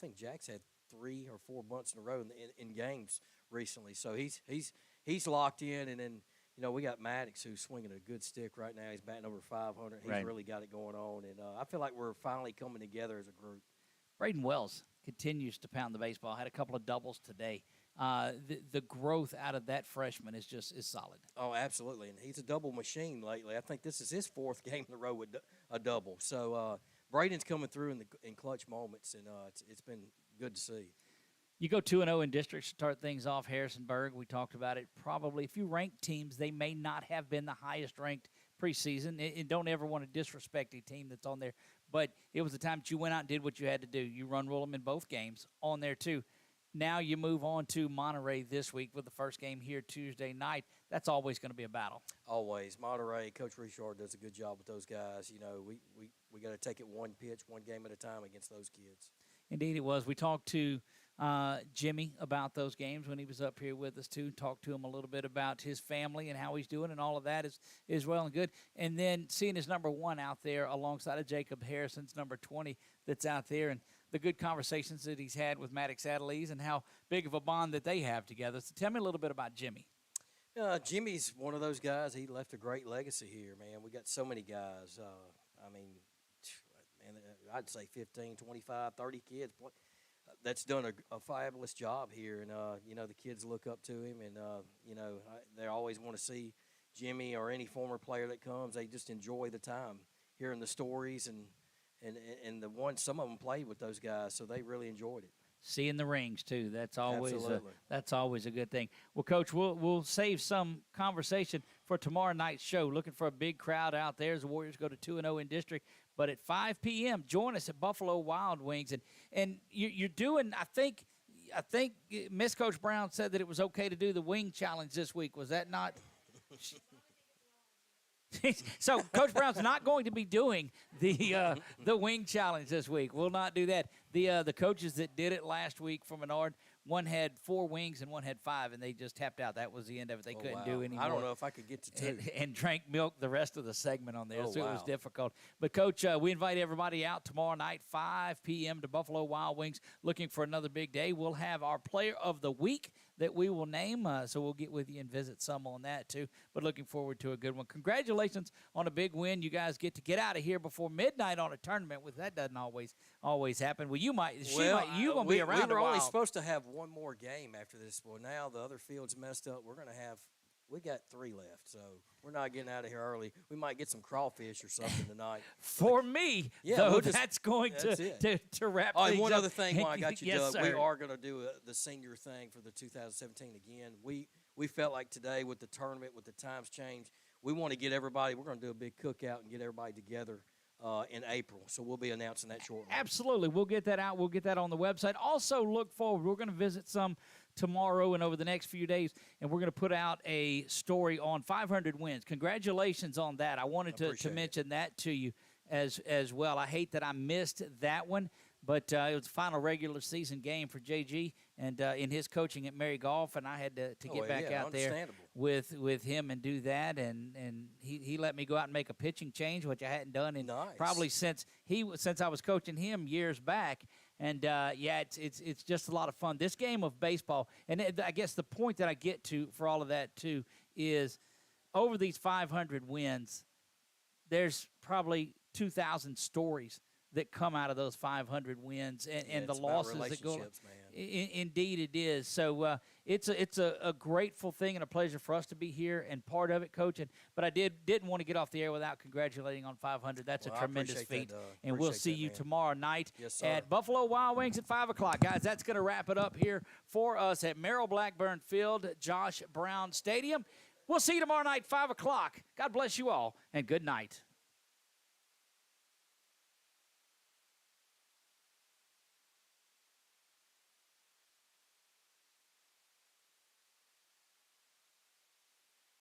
think Jack's had 3 or 4 bunts in a row in games recently. So he's locked in, and then we got Maddox who's swinging a good stick right now. He's batting over 500. He's really got it going on, and I feel like we're finally coming together as a group. Braden Wells continues to pound the baseball. Had a couple of doubles today. The growth out of that freshman is solid. Oh, absolutely, and he's a double machine lately. I think this is his 4th game in a row with a double. So Braden's coming through in clutch moments, and it's been good to see. You go 2-0 in districts, start things off. Harrisonburg, we talked about it. Probably, if you rank teams, they may not have been the highest ranked preseason. And don't ever want to disrespect a team that's on there. But it was the time that you went out and did what you had to do. You run rule them in both games on there too. Now you move on to Monterey this week with the first game here Tuesday night. That's always going to be a battle. Always. Monterey, Coach Richard does a good job with those guys. We got to take it one pitch, one game at a time against those kids. Indeed it was. We talked to Jimmy about those games when he was up here with us too. Talked to him a little bit about his family and how he's doing, and all of that is well and good. And then seeing his number 1 out there alongside of Jacob Harrison's number 20 that's out there, and the good conversations that he's had with Maddox Adelise and how big of a bond that they have together. So tell me a little bit about Jimmy. Jimmy's one of those guys. He left a great legacy here, man. We got so many guys. Man, I'd say 15, 25, 30 kids that's done a fabulous job here. And, the kids look up to him, and, they always want to see Jimmy or any former player that comes. They just enjoy the time hearing the stories and some of them played with those guys, so they really enjoyed it. Seeing the rings too, that's always a good thing. Well, Coach, we'll save some conversation for tomorrow night's show. Looking for a big crowd out there as the Warriors go to 2-0 in district. But at 5 p.m., join us at Buffalo Wild Wings, and you're doing. I think Miss Coach Brown said that it was okay to do the wing challenge this week. Was that not? So Coach Brown's not going to be doing the wing challenge this week. We'll not do that. The coaches that did it last week for Menard, one had 4 wings and one had 5, and they just tapped out. That was the end of it. They couldn't do anymore. I don't know if I could get to 2. And drank milk the rest of the segment on there, so wow. it was difficult. But, Coach, we invite everybody out tomorrow night, 5 p.m. to Buffalo Wild Wings, looking for another big day. We'll have our player of the week that we will name, so we'll get with you and visit some on that too. But looking forward to a good one. Congratulations on a big win. You guys get to get out of here before midnight on a tournament. That doesn't always happen. Well, you might. You're going to be around. We were a while. only supposed to have one more game after this. Well, now the other field's messed up. We got 3 left, so we're not getting out of here early. We might get some crawfish or something tonight. For me, that's going to wrap things up. One other thing while I got you, yes, Doug. Sir. We are going to do the senior thing for the 2017 again. We felt like today with the tournament, with the times change, we want to get everybody. We're going to do a big cookout and get everybody together in April. So we'll be announcing that shortly. Absolutely. We'll get that out. We'll get that on the website. Also, look forward. We're going to visit some tomorrow and over the next few days, and we're going to put out a story on 500 wins. Congratulations on that. I wanted to mention that to you as well. I hate that I missed that one, but it was the final regular season game for JG and in his coaching at Mary Golf, and I had to get back out there with him and do that, and he let me go out and make a pitching change, which I hadn't done in probably since I was coaching him years back. And, it's just a lot of fun. This game of baseball, and I guess the point that I get to for all of that, too, is over these 500 wins, there's probably 2,000 stories that come out of those 500 wins and the losses that go. Indeed, it is. So it's a grateful thing and a pleasure for us to be here and part of it, Coach. But I didn't want to get off the air without congratulating on 500. That's a tremendous feat. And we'll see you tomorrow night at Buffalo Wild Wings at 5 o'clock. Guys, that's going to wrap it up here for us at Merril Blackburn Field, Josh Brown Stadium. We'll see you tomorrow night, 5 o'clock. God bless you all, and good night.